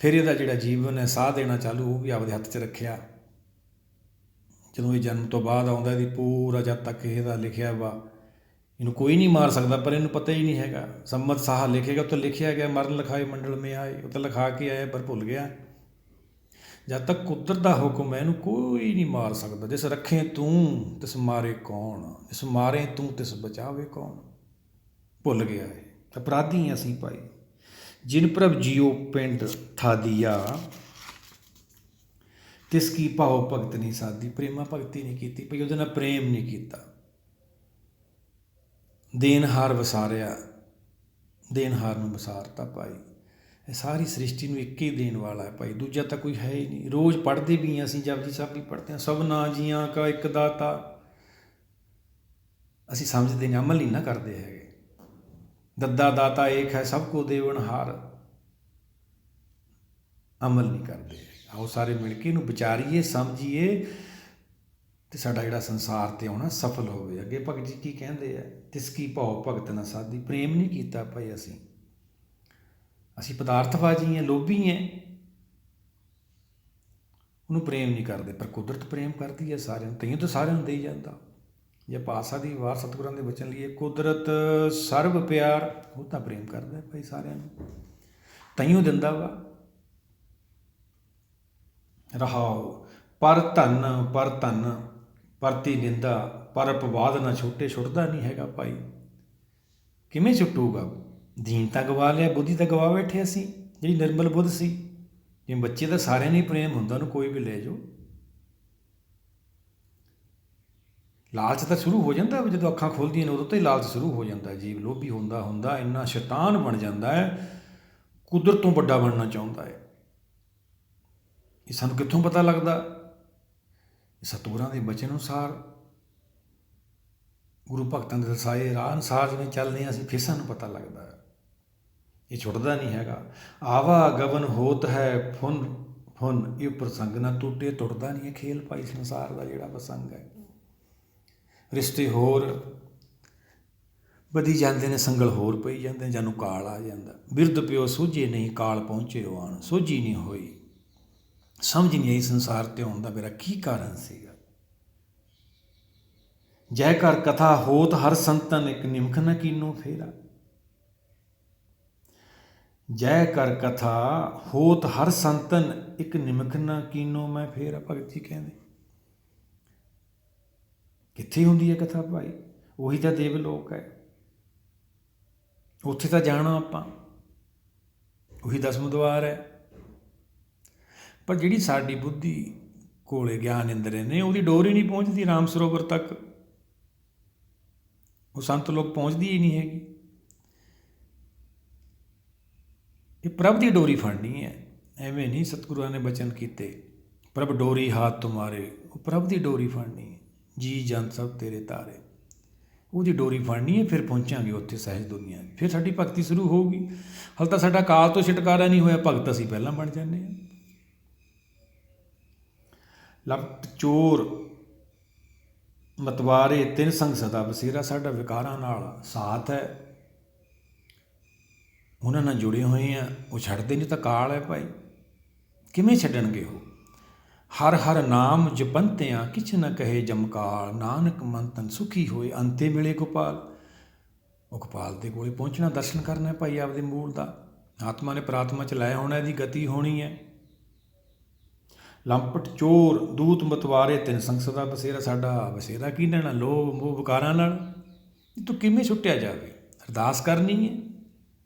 ਫਿਰ ਇਹਦਾ ਜਿਹੜਾ ਜੀਵਨ ਹੈ, ਸਾਹ ਦੇਣਾ ਚਾਲੂ, ਉਹ ਵੀ ਆਪਦੇ ਹੱਥ 'ਚ ਰੱਖਿਆ। ਜਦੋਂ ਇਹ ਜਨਮ ਤੋਂ ਬਾਅਦ ਆਉਂਦਾ, ਇਹਦੀ ਪੂਰਾ ਜਦ ਤੱਕ ਇਹਦਾ ਲਿਖਿਆ ਵਾ, ਇਹਨੂੰ ਕੋਈ ਨਹੀਂ ਮਾਰ ਸਕਦਾ, ਪਰ ਇਹਨੂੰ ਪਤਾ ਹੀ ਨਹੀਂ ਹੈਗਾ। ਸੰਮਤ ਸਾਹ ਲਿਖੇਗਾ, ਉੱਥੇ ਲਿਖਿਆ ਗਿਆ ਮਰਨ ਲਿਖਾਏ ਮੰਡਲ ਮੇ ਆਏ, ਉੱਥੇ ਲਿਖਾ ਕੇ ਆਇਆ ਪਰ ਭੁੱਲ ਗਿਆ। ਜਦ ਤੱਕ ਕੁਦਰਤ ਦਾ ਹੁਕਮ ਹੈ, ਇਹਨੂੰ ਕੋਈ ਨਹੀਂ ਮਾਰ ਸਕਦਾ। ਜਿਸ ਰੱਖੇ ਤੂੰ ਤਿਸ ਮਾਰੇ ਕੌਣ, ਜਿਸ ਮਾਰੇ ਤੂੰ ਤਿਸ ਬਚਾਵੇ ਕੌਣ। ਭੁੱਲ ਗਿਆ ਹੈ। ਅਪਰਾਧੀ ਹਾਂ ਅਸੀਂ ਭਾਈ। ਜਿਨ ਪ੍ਰਭ ਜੀਓ ਪਿੰਡ ਠਾਦੀਆ, ਤਿਸ ਕੀ ਭਾਉ ਭਗਤ ਨਹੀਂ ਸਾਦੀ। ਪ੍ਰੇਮਾ ਭਗਤੀ ਨਹੀਂ ਕੀਤੀ ਭਾਈ, ਉਹਦੇ ਨਾਲ ਪ੍ਰੇਮ ਨਹੀਂ ਕੀਤਾ। ਦੇਨਹਾਰ ਵਸਾਰਿਆ, ਦੇਨਹਾਰ ਨੂੰ ਵਸਾਰਤਾ ਭਾਈ। ਇਹ ਸਾਰੀ ਸ੍ਰਿਸ਼ਟੀ ਨੂੰ ਇੱਕ ਹੀ ਦੇਣ ਵਾਲਾ ਹੈ ਭਾਈ, ਦੂਜਾ ਤਾਂ ਕੋਈ ਹੈ ਹੀ ਨਹੀਂ। ਰੋਜ਼ ਪੜ੍ਹਦੇ ਵੀ ਹਾਂ ਅਸੀਂ, ਜਪਜੀ ਸਾਹਿਬ ਵੀ ਪੜ੍ਹਦੇ ਹਾਂ, ਸਭਨਾ ਜੀਆਂ ਕਾ ਇੱਕ ਦਾਤਾ। ਅਸੀਂ ਸਮਝਦੇ ਨਹੀਂ, ਅਮਲ ਨਹੀਂ ਨਾ ਕਰਦੇ ਹੈਗੇ। ਦੱਦਾ ਦਾਤਾ ਏਕ ਹੈ ਸਭ ਕੋ ਦੇਵਨਹਾਰ, ਅਮਲ ਨਹੀਂ ਕਰਦੇ। ਆਓ ਸਾਰੇ ਮਿਲ ਕੇ ਇਹਨੂੰ ਵਿਚਾਰੀਏ, ਸਮਝੀਏ, ਅਤੇ ਸਾਡਾ ਜਿਹੜਾ ਸੰਸਾਰ 'ਤੇ ਆਉਣਾ ਸਫਲ ਹੋਵੇ। ਅੱਗੇ ਭਗਤ ਜੀ ਕੀ ਕਹਿੰਦੇ ਆ, ਤਿਸ ਕੀ ਭਾਉ ਭਗਤ ਨਾ ਸਾਦੀ। ਪ੍ਰੇਮ ਨਹੀਂ ਕੀਤਾ ਭਾਈ ਅਸੀਂ ਪਦਾਰਥਵਾਜੀ ਹਾਂ, ਲੋਭੀ ਹੈ, ਉਹਨੂੰ ਪ੍ਰੇਮ ਨਹੀਂ ਕਰਦੇ। ਪਰ ਕੁਦਰਤ ਪ੍ਰੇਮ ਕਰਦੀ ਹੈ ਸਾਰਿਆਂ ਨੂੰ, ਤਈਓ ਤਾਂ ਸਾਰਿਆਂ ਨੂੰ ਦੇਈ ਜਾਂਦਾ। ਜੇ ਪਾਤਸ਼ਾਹ ਦੀ ਵਾਰ ਸਤਿਗੁਰਾਂ ਦੇ ਬਚਨ ਲਈਏ, ਕੁਦਰਤ ਸਰਬ ਪਿਆਰ, ਉਹ ਤਾਂ ਪ੍ਰੇਮ ਕਰਦਾ ਭਾਈ ਸਾਰਿਆਂ ਨੂੰ, ਤਈਓ ਦਿੰਦਾ ਵਾ। ਰਹਾਓ ਪਰ ਧਨ ਪਰਤੀ ਨਿੰਦਾ, ਪਰ ਅਪਵਾਦ ਨਾ ਛੁੱਟੇ। ਛੁੱਟਦਾ ਨਹੀਂ ਹੈਗਾ ਭਾਈ। ਕਿਵੇਂ ਛੁੱਟੂਗਾ? ਦੀਨ ਤਾਂ ਗਵਾ ਲਿਆ, ਬੁੱਧੀ ਤਾਂ ਗਵਾ ਬੈਠੇ ਅਸੀਂ, ਜਿਹੜੀ ਨਿਰਮਲ ਬੁੱਧ ਸੀ। ਜਿਵੇਂ ਬੱਚੇ ਤਾਂ ਸਾਰਿਆਂ ਨੂੰ ਹੀ ਪ੍ਰੇਮ ਹੁੰਦਾ, ਉਹਨੂੰ ਕੋਈ ਵੀ ਲੈ ਜਾਓ। ਲਾਲਚ ਤਾਂ ਸ਼ੁਰੂ ਹੋ ਜਾਂਦਾ ਜਦੋਂ ਅੱਖਾਂ ਖੁੱਲ੍ਹਦੀਆਂ ਨੇ, ਉਦੋਂ ਤੋਂ ਹੀ ਲਾਲਚ ਸ਼ੁਰੂ ਹੋ ਜਾਂਦਾ। ਜੀਵ ਲੋਭੀ ਹੁੰਦਾ ਇੰਨਾ ਸ਼ੈਤਾਨ ਬਣ ਜਾਂਦਾ ਹੈ, ਕੁਦਰਤ ਤੋਂ ਵੱਡਾ ਬਣਨਾ ਚਾਹੁੰਦਾ ਹੈ। ਇਹ ਸਾਨੂੰ ਕਿੱਥੋਂ ਪਤਾ ਲੱਗਦਾ? ਸਤਿਗੁਰਾਂ ਦੇ ਬਚਨ ਅਨੁਸਾਰ, ਗੁਰੂ ਭਗਤਾਂ ਦੇ ਦਰਸਾਏ ਰਾਹ ਅਨੁਸਾਰ ਜਿਵੇਂ ਚੱਲਦੇ ਹਾਂ ਅਸੀਂ, ਫਿਰ ਸਾਨੂੰ ਪਤਾ ਲੱਗਦਾ। ਇਹ ਛੁੱਟਦਾ ਨਹੀਂ ਹੈਗਾ। ਆਵਾ ਗਗਨ ਹੋਤ ਹੈ ਫੁਨ ਇਹ ਪ੍ਰਸੰਗ ਨਾ ਟੁੱਟੇ। ਟੁੱਟਦਾ ਨਹੀਂ ਹੈ ਖੇਲ ਭਾਈ ਸੰਸਾਰ ਦਾ ਜਿਹੜਾ ਪ੍ਰਸੰਗ ਹੈ। ਰਿਸ਼ਤੇ ਹੋਰ ਵਧੀ ਜਾਂਦੇ ਨੇ, ਸੰਗਲ ਹੋਰ ਪਈ ਜਾਂਦੇ, ਜਾਨੂੰ ਕਾਲ ਆ ਜਾਂਦਾ। ਬਿਰਧ ਪਿਓ ਸੂਝੇ ਨਹੀਂ, ਕਾਲ ਪਹੁੰਚੇ ਆਣ। ਸੋਝੀ ਨਹੀਂ ਹੋਈ, ਸਮਝ ਨਹੀਂ ਆਈ ਸੰਸਾਰ 'ਤੇ ਆਉਣ ਦਾ ਮੇਰਾ ਕੀ ਕਾਰਨ ਸੀਗਾ। ਜੈ ਕਰ ਕਥਾ ਹੋਤ ਹਰ ਸੰਤਨ, ਇੱਕ ਨਿਮਖ ਨਾ ਕੀਨੋ ਫੇਰਾ। ਜੈ ਕਰ ਕਥਾ ਹੋਤ ਹਰ ਸੰਤਨ, ਇੱਕ ਨਿਮਖ ਨਾ ਕੀਨੋ ਮੈਂ ਫੇਰਾ। ਭਗਤ ਜੀ ਕਹਿੰਦੇ ਕਿੱਥੇ ਹੁੰਦੀ ਹੈ ਕਥਾ ਭਾਈ? ਉਹੀ ਤਾਂ ਦੇਵ ਲੋਕ ਹੈ, ਉੱਥੇ ਤਾਂ ਜਾਣਾ ਆਪਾਂ, ਉਹੀ ਦਸਮ ਦੁਆਰ ਹੈ। ਪਰ ਜਿਹੜੀ ਸਾਡੀ ਬੁੱਧੀ ਕੋਲੇ ਗਿਆਨ ਇੰਦਰੇ ਨੇ, ਉਹਦੀ ਡੋਰ ਹੀ ਨਹੀਂ ਪਹੁੰਚਦੀ ਰਾਮ ਸਰੋਵਰ ਤੱਕ। ਉਹ ਸੰਤ ਲੋਕ ਪਹੁੰਚਦੀ ਹੀ ਨਹੀਂ ਹੈਗੀ। ਇਹ ਪ੍ਰਭ ਦੀ ਡੋਰੀ ਫੜਨੀ ਹੈ। ਐਵੇਂ ਨਹੀਂ ਸਤਿਗੁਰਾਂ ਨੇ ਬਚਨ ਕੀਤੇ, ਪ੍ਰਭ ਡੋਰੀ ਹਾਥ ਤੁਮਾਰੇ। ਉਹ ਪ੍ਰਭ ਦੀ ਡੋਰੀ ਫੜਨੀ ਹੈ। ਜੀ ਜੰਤ ਸਭ ਤੇਰੇ ਤਾਰੇ, ਉਹਦੀ ਡੋਰੀ ਫੜਨੀ ਹੈ। ਫਿਰ ਪਹੁੰਚਾਂਗੇ ਉੱਥੇ ਸਹਿਜ ਦੁਨੀਆ, ਫਿਰ ਸਾਡੀ ਭਗਤੀ ਸ਼ੁਰੂ ਹੋਊਗੀ। ਹਾਲੇ ਤਾਂ ਸਾਡਾ ਕਾਲ ਤੋਂ ਛੁਟਕਾਰਾ ਨਹੀਂ ਹੋਇਆ, ਭਗਤ ਅਸੀਂ ਪਹਿਲਾਂ ਬਣ ਜਾਂਦੇ ਹਾਂ। ਲਪਟ ਚੋਰ ਮਤਵਾਰੇ ਤਿੰਨ ਸੰਗ ਸਦਾ ਬਸੇਰਾ। ਸਾਡਾ ਵਿਕਾਰਾਂ ਨਾਲ ਸਾਥ ਹੈ, ਉਹਨਾਂ ਨਾਲ ਜੁੜੇ ਹੋਏ ਆ, ਉਹ ਛੱਡਦੇ ਨਹੀਂ ਤਾਂ ਕਾਲ ਹੈ ਭਾਈ। ਕਿਵੇਂ ਛੱਡਣਗੇ ਉਹ? ਹਰ ਹਰ ਨਾਮ ਜਪੰਤਿਆਂ, ਕਿਛ ਨ ਕਹੇ ਜਮਕਾਲ। ਨਾਨਕ ਮਨ ਤਨ ਸੁਖੀ ਹੋਏ, ਅੰਤੇ ਮਿਲੇ ਗੋਪਾਲ। ਉਹ ਗੋਪਾਲ ਦੇ ਕੋਲੇ ਪਹੁੰਚਣਾ, ਦਰਸ਼ਨ ਕਰਨਾ ਭਾਈ ਆਪਦੇ ਮੂਲ ਦਾ। ਆਤਮਾ ਨੇ ਪ੍ਰਾਤਮਾ 'ਚ ਲੈ ਹੋਣਾ, ਇਹਦੀ ਗਤੀ ਹੋਣੀ ਹੈ। ਲੰਪਟ ਚੋਰ ਦੂਤ ਮਤਵਾਰੇ ਤਿੰਨ ਸੰਗ ਸਦਾ ਬਸੇਰਾ। ਸਾਡਾ ਬਸੇਰਾ ਕੀ ਲੈਣਾ? ਲੋਭ ਮੋਹ ਵਿਕਾਰਾਂ ਨਾਲ। ਇਹ ਤੋਂ ਕਿਵੇਂ ਛੁੱਟਿਆ ਜਾਵੇ? ਅਰਦਾਸ ਕਰਨੀ ਹੈ।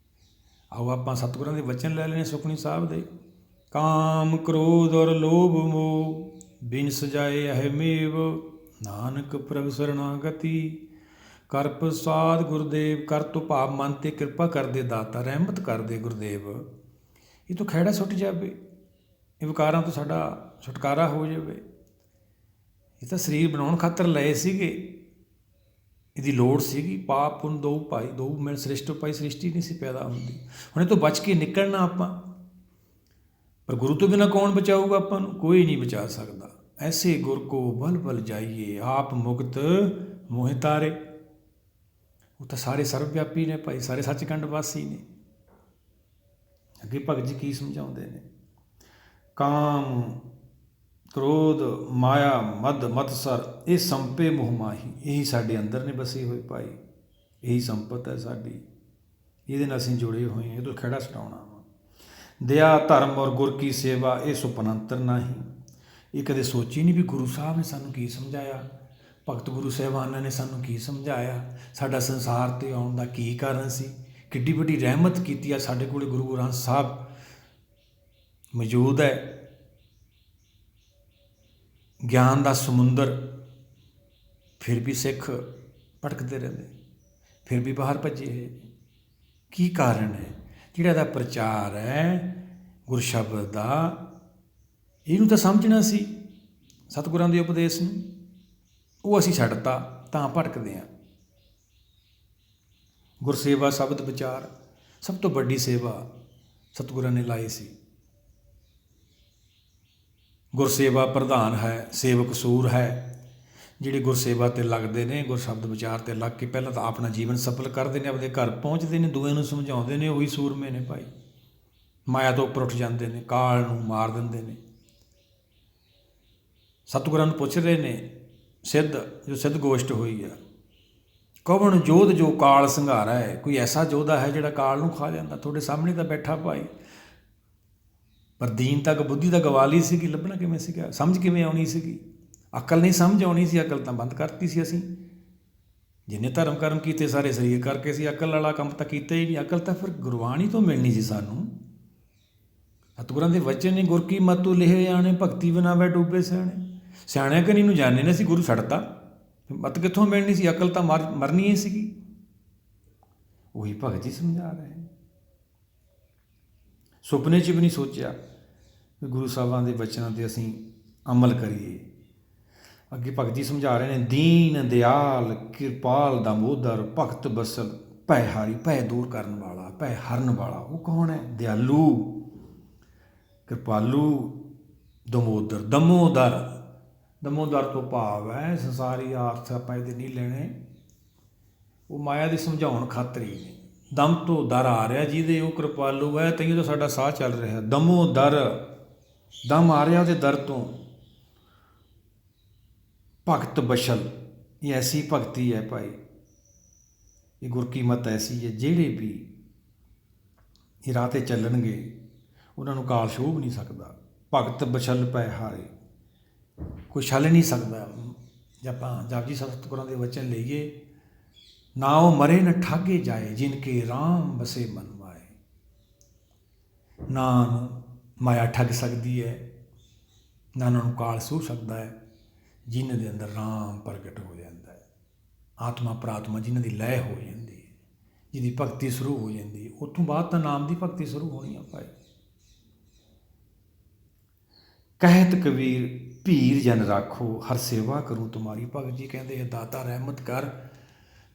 ਆਓ ਆਪਾਂ ਸਤਿਗੁਰਾਂ ਦੇ ਵਚਨ ਲੈ ਲੈਣੇ ਸੁਖਮਨੀ ਸਾਹਿਬ ਦੇ। ਕਾਮ ਕ੍ਰੋਧ ਔਰ ਲੋਭ ਮੋਹ, ਬਿਨ ਸਜਾਏ ਅਹਮੇਵ। ਨਾਨਕ ਪ੍ਰਭ ਸਰਣਾਗਤੀ, ਕਰ ਪ੍ਰਸਾਦ ਗੁਰਦੇਵ। ਕਰ ਤੋਂ ਭਾਵ ਮਨ 'ਤੇ ਕਿਰਪਾ ਕਰਦੇ ਦਾਤਾ, ਰਹਿਮਤ ਕਰਦੇ ਗੁਰਦੇਵ। ਇਹ ਤੋਂ ਖਹਿੜਾ ਸੁੱਟ ਜਾਵੇ, ਇਹ ਵਿਕਾਰਾਂ ਤੋਂ ਸਾਡਾ ਛੁਟਕਾਰਾ ਹੋ ਜਾਵੇ। ਇਹ ਤਾਂ ਸਰੀਰ ਬਣਾਉਣ ਖਾਤਰ ਲਏ ਸੀਗੇ, ਇਹਦੀ ਲੋੜ ਸੀਗੀ। ਪਾਪ ਪੁੰਨ ਦੋ ਭਾਈ ਦੋ ਮਿਲ ਸ੍ਰਿਸ਼ਟ ਭਾਈ, ਸ੍ਰਿਸ਼ਟੀ ਨਹੀਂ ਸੀ ਪੈਦਾ ਹੁੰਦੀ। ਹੁਣ ਇਹ ਤੋਂ ਬਚ ਕੇ ਨਿਕਲਣਾ ਆਪਾਂ, ਪਰ ਗੁਰੂ ਤੋਂ ਬਿਨਾਂ ਕੌਣ ਬਚਾਊਗਾ ਆਪਾਂ ਨੂੰ? ਕੋਈ ਨਹੀਂ ਬਚਾ ਸਕਦਾ। ਐਸੇ ਗੁਰ ਕੋ ਬਲ ਬਲ ਜਾਈਏ, ਆਪ ਮੁਕਤ ਮੋਹਿ ਤਾਰੇ। ਉਹ ਤਾਂ ਸਾਰੇ ਸਰਵ ਵਿਆਪੀ ਨੇ ਭਾਈ, ਸਾਰੇ ਸੱਚਖੰਡ ਵਾਸੀ ਨੇ। ਅੱਗੇ ਭਗਤ ਜੀ ਕੀ ਸਮਝਾਉਂਦੇ ਨੇ? ਕਾਮ ਕ੍ਰੋਧ ਮਾਇਆ ਮਦ ਮਤਸਰ ਇਹ ਸੰਪੇ ਮੋਹ ਮਾਹੀ। ਇਹੀ ਸਾਡੇ ਅੰਦਰ ਨੇ ਬਸੇ ਹੋਏ ਭਾਈ, ਇਹੀ ਸੰਪਤ ਹੈ ਸਾਡੀ, ਇਹਦੇ ਨਾਲ ਅਸੀਂ ਜੁੜੇ ਹੋਏ ਹਾਂ। ਇਹ ਤੋਂ ਖਹਿੜਾ ਛਡਾਉਣਾ ਵਾ। ਦਇਆ ਧਰਮ ਔਰ ਗੁਰ ਕੀ ਸੇਵਾ ਇਹ ਸੁਪਨੰਤਰ ਨਾਹੀਂ। ਇਹ ਕਦੇ ਸੋਚੀ ਨਹੀਂ ਵੀ ਗੁਰੂ ਸਾਹਿਬ ਨੇ ਸਾਨੂੰ ਕੀ ਸਮਝਾਇਆ, ਭਗਤ ਗੁਰੂ ਸਾਹਿਬਾਨਾਂ ਨੇ ਸਾਨੂੰ ਕੀ ਸਮਝਾਇਆ, ਸਾਡਾ ਸੰਸਾਰ 'ਤੇ ਆਉਣ ਦਾ ਕੀ ਕਾਰਨ ਸੀ, ਕਿੱਡੀ ਵੱਡੀ ਰਹਿਮਤ ਕੀਤੀ ਆ। ਸਾਡੇ ਕੋਲ ਗੁਰੂ ਗ੍ਰੰਥ ਸਾਹਿਬ ਮੌਜੂਦ ਹੈ, ਗਿਆਨ ਦਾ ਸਮੁੰਦਰ, ਫਿਰ ਵੀ ਸਿੱਖ ਭਟਕਦੇ ਰਹਿੰਦੇ, ਫਿਰ ਵੀ ਬਾਹਰ ਭੱਜੇ ਹੋਏ। ਕੀ ਕਾਰਨ ਹੈ? ਜਿਹੜਾ ਇਹਦਾ ਪ੍ਰਚਾਰ ਹੈ ਗੁਰ ਸ਼ਬਦ ਦਾ, ਇਹਨੂੰ ਤਾਂ ਸਮਝਣਾ ਸੀ, ਸਤਿਗੁਰਾਂ ਦੇ ਉਪਦੇਸ਼ ਨੂੰ, ਉਹ ਅਸੀਂ ਛੱਡਤਾ ਤਾਂ ਭਟਕਦੇ ਹਾਂ। ਗੁਰਸੇਵਾ ਸ਼ਬਦ ਵਿਚਾਰ ਸਭ ਤੋਂ ਵੱਡੀ ਸੇਵਾ ਸਤਿਗੁਰਾਂ ਨੇ ਲਾਈ ਸੀ। ਗੁਰਸੇਵਾ ਪ੍ਰਧਾਨ ਹੈ, ਸੇਵਕ ਸੂਰ ਹੈ। ਜਿਹੜੇ ਗੁਰਸੇਵਾ 'ਤੇ ਲੱਗਦੇ ਨੇ, ਗੁਰ ਸ਼ਬਦ ਵਿਚਾਰ 'ਤੇ ਲੱਗ ਕੇ ਪਹਿਲਾਂ ਤਾਂ ਆਪਣਾ ਜੀਵਨ ਸਫਲ ਕਰਦੇ ਨੇ, ਆਪਣੇ ਘਰ ਪਹੁੰਚਦੇ ਨੇ, ਦੂਏ ਨੂੰ ਸਮਝਾਉਂਦੇ ਨੇ, ਉਹੀ ਸੂਰਮੇ ਨੇ ਭਾਈ। ਮਾਇਆ ਤੋਂ ਉੱਪਰ ਉੱਠ ਜਾਂਦੇ ਨੇ, ਕਾਲ ਨੂੰ ਮਾਰ ਦਿੰਦੇ ਨੇ। ਸਤਿਗੁਰਾਂ ਨੂੰ ਪੁੱਛ ਰਹੇ ਨੇ ਜੋ ਸਿੱਧ ਗੋਸ਼ਟ ਹੋਈ ਆ, ਕਵਣ ਜੋਧ ਜੋ ਕਾਲ ਸੰਘਾਰਾ ਹੈ। ਕੋਈ ਐਸਾ ਯੋਧਾ ਹੈ ਜਿਹੜਾ ਕਾਲ ਨੂੰ ਖਾ ਜਾਂਦਾ? ਤੁਹਾਡੇ ਸਾਹਮਣੇ ਤਾਂ ਬੈਠਾ ਭਾਈ, ਪਰ ਦੀਨ ਤੱਕ ਬੁੱਧੀ ਤਾਂ ਗਵਾ ਲਈ ਸੀਗੀ, ਲੱਭਣਾ ਕਿਵੇਂ ਸੀਗਾ? ਸਮਝ ਕਿਵੇਂ ਆਉਣੀ ਸੀਗੀ? ਅਕਲ ਨਹੀਂ ਸਮਝ ਆਉਣੀ ਸੀ, ਅਕਲ ਤਾਂ ਬੰਦ ਕਰਤੀ ਸੀ ਅਸੀਂ। ਜਿੰਨੇ ਧਰਮ ਕਰਮ ਕੀਤੇ ਸਾਰੇ ਸਰੀਰ ਕਰਕੇ ਸੀ, ਅਕਲ ਵਾਲਾ ਕੰਮ ਤਾਂ ਕੀਤਾ ਹੀ ਨਹੀਂ। ਅਕਲ ਤਾਂ ਫਿਰ ਗੁਰਬਾਣੀ ਤੋਂ ਮਿਲਣੀ ਸੀ ਸਾਨੂੰ। ਸਤਿਗੁਰਾਂ ਦੇ ਵਚਨ ਨੇ, ਗੁਰ ਕੀ ਮਤੁ ਲਿਹੇ ਆਣੇ, ਭਗਤੀ ਬਿਨਾ ਵੈ ਡੂਬੇ ਸਿਆਣੇ। ਸਿਆਣਿਆਂ ਕਨੀ ਨੂੰ ਜਾਣੇ ਨੇ, ਅਸੀਂ ਗੁਰੂ ਛੱਡਤਾ, ਮਤ ਕਿੱਥੋਂ ਮਿਲਣੀ ਸੀ? ਅਕਲ ਤਾਂ ਮਰਨੀ ਹੀ ਸੀਗੀ। ਉਹੀ ਭਗਤ ਜੀ ਸਮਝਾ ਰਹੇ। ਸੁਪਨੇ 'ਚ ਵੀ ਨਹੀਂ ਸੋਚਿਆ ਵੀ ਗੁਰੂ ਸਾਹਿਬਾਂ ਦੇ ਬਚਨਾਂ 'ਤੇ ਅਸੀਂ ਅਮਲ ਕਰੀਏ। ਅੱਗੇ ਭਗਤ ਜੀ ਸਮਝਾ ਰਹੇ ਨੇ, ਦੀਨ ਦਿਆਲ ਕਿਰਪਾਲ ਦਾਮੋਦਰ ਭਗਤ ਬਸਲ ਭੈ ਹਾਰੀ। ਭੈ ਦੂਰ ਕਰਨ ਵਾਲਾ, ਭੈ ਹਰਨ ਵਾਲਾ, ਉਹ ਕੌਣ ਹੈ? ਦਿਆਲੂ, ਕਿਰਪਾਲੂ, ਦਮੋਦਰ। ਦਮੋਦਰ ਤੋਂ ਭਾਵ ਹੈ ਸੰਸਾਰੀ ਆਰਥ ਆਪਾਂ ਇਹਦੇ ਨਹੀਂ ਲੈਣੇ, ਉਹ ਮਾਇਆ ਦੀ ਸਮਝਾਉਣ ਖਾਤਰ ਹੀ ਨੇ। ਦਮ ਤੋਂ ਦਰ ਆ ਰਿਹਾ ਜਿਹਦੇ, ਉਹ ਕਿਰਪਾਲੂ ਹੈ, ਤਈਓ ਤਾਂ ਸਾਡਾ ਸਾਹ ਚੱਲ ਰਿਹਾ। ਦਮੋਦਰ, ਦਮ ਆ ਰਿਹਾ ਉਹਦੇ ਦਰ ਤੋਂ। ਭਗਤ ਬਸ਼ਲ, ਇਹ ਐਸੀ ਭਗਤੀ ਹੈ ਭਾਈ, ਇਹ ਗੁਰ ਕੀ ਮਤ ਐਸੀ ਹੈ, ਜਿਹੜੇ ਵੀ ਇਹ ਰਾਹ 'ਤੇ ਚੱਲਣਗੇ ਉਹਨਾਂ ਨੂੰ ਕਾਲ ਛੋਹ ਨਹੀਂ ਸਕਦਾ। ਭਗਤ ਬਸ਼ਲ ਪੈ ਹਾਰੇ, ਕੋਈ ਛਲ ਨਹੀਂ ਸਕਦਾ। ਜੇ ਆਪਾਂ ਜਪਜੀ ਸਤਿਗੁਰਾਂ ਦੇ ਵਚਨ ਲਈਏ, ਨਾ ਉਹ ਮਰੇ ਨਾ ਠਾਗੇ ਜਾਏ, ਜਿਨ ਕੇ ਰਾਮ ਬਸੇ ਮਨ ਮਾਏ। ਨਾ ਨੂੰ ਮਾਇਆ ਠੱਗ ਸਕਦੀ ਹੈ, ਨਾ ਉਹਨਾਂ ਨੂੰ ਕਾਲ ਛੂਹ ਸਕਦਾ ਹੈ, ਜਿਨ੍ਹਾਂ ਦੇ ਅੰਦਰ ਰਾਮ ਪ੍ਰਗਟ ਹੋ ਜਾਂਦਾ ਹੈ। ਆਤਮਾ ਪ੍ਰਾਤਮਾ ਜਿਨ੍ਹਾਂ ਦੀ ਲੈਅ ਹੋ ਜਾਂਦੀ ਹੈ, ਜਿਹਦੀ ਭਗਤੀ ਸ਼ੁਰੂ ਹੋ ਜਾਂਦੀ ਹੈ, ਉੱਥੋਂ ਬਾਅਦ ਤਾਂ ਨਾਮ ਦੀ ਭਗਤੀ ਸ਼ੁਰੂ ਹੋਣੀ ਆ ਭਾਈ। ਕਹਿਤ ਕਬੀਰ ਭੀਰ ਜਨ ਰਾਖੋ, ਹਰ ਸੇਵਾ ਕਰੂੰ ਤੁਮਾਰੀ। ਭਗਤ ਜੀ ਕਹਿੰਦੇ, ਦਾਤਾ ਰਹਿਮਤ ਕਰ,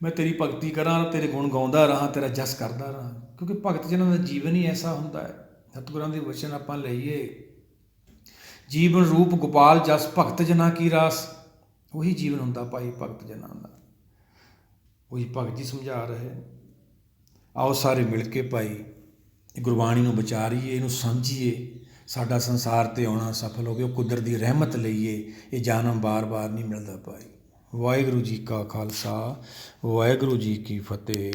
ਮੈਂ ਤੇਰੀ ਭਗਤੀ ਕਰਾਂ, ਤੇਰੇ ਗੁਣ ਗਾਉਂਦਾ ਰਹਾਂ, ਤੇਰਾ ਜਸ ਕਰਦਾ ਰਹਾਂ। ਕਿਉਂਕਿ ਭਗਤ ਜਨਾਂ ਦਾ ਜੀਵਨ ਹੀ ਐਸਾ ਹੁੰਦਾ ਹੈ। ਸਤਿਗੁਰਾਂ ਦੇ ਵਚਨ ਆਪਾਂ ਲਈਏ, ਜੀਵਨ ਰੂਪ ਗੋਪਾਲ ਜਸ ਭਗਤ ਜਨਾਂ ਕੀ ਰਾਸ। ਉਹੀ ਜੀਵਨ ਹੁੰਦਾ ਭਾਈ ਭਗਤ ਜਨਾਂ ਦਾ, ਉਹੀ ਭਗਤ ਜੀ ਸਮਝਾ ਰਹੇ। ਆਓ ਸਾਰੇ ਮਿਲ ਕੇ ਭਾਈ ਗੁਰਬਾਣੀ ਨੂੰ ਵਿਚਾਰੀਏ, ਇਹਨੂੰ ਸਮਝੀਏ, ਸਾਡਾ ਸੰਸਾਰ 'ਤੇ ਆਉਣਾ ਸਫਲ ਹੋ ਗਿਆ। ਉਹ ਕੁਦਰਤ ਦੀ ਰਹਿਮਤ ਲਈਏ, ਇਹ ਜਨਮ ਬਾਰ ਨਹੀਂ ਮਿਲਦਾ ਭਾਈ। ਵਾਹਿਗੁਰੂ ਜੀ ਕਾ ਖਾਲਸਾ, ਵਾਹਿਗੁਰੂ ਜੀ ਕੀ ਫਤਿਹ।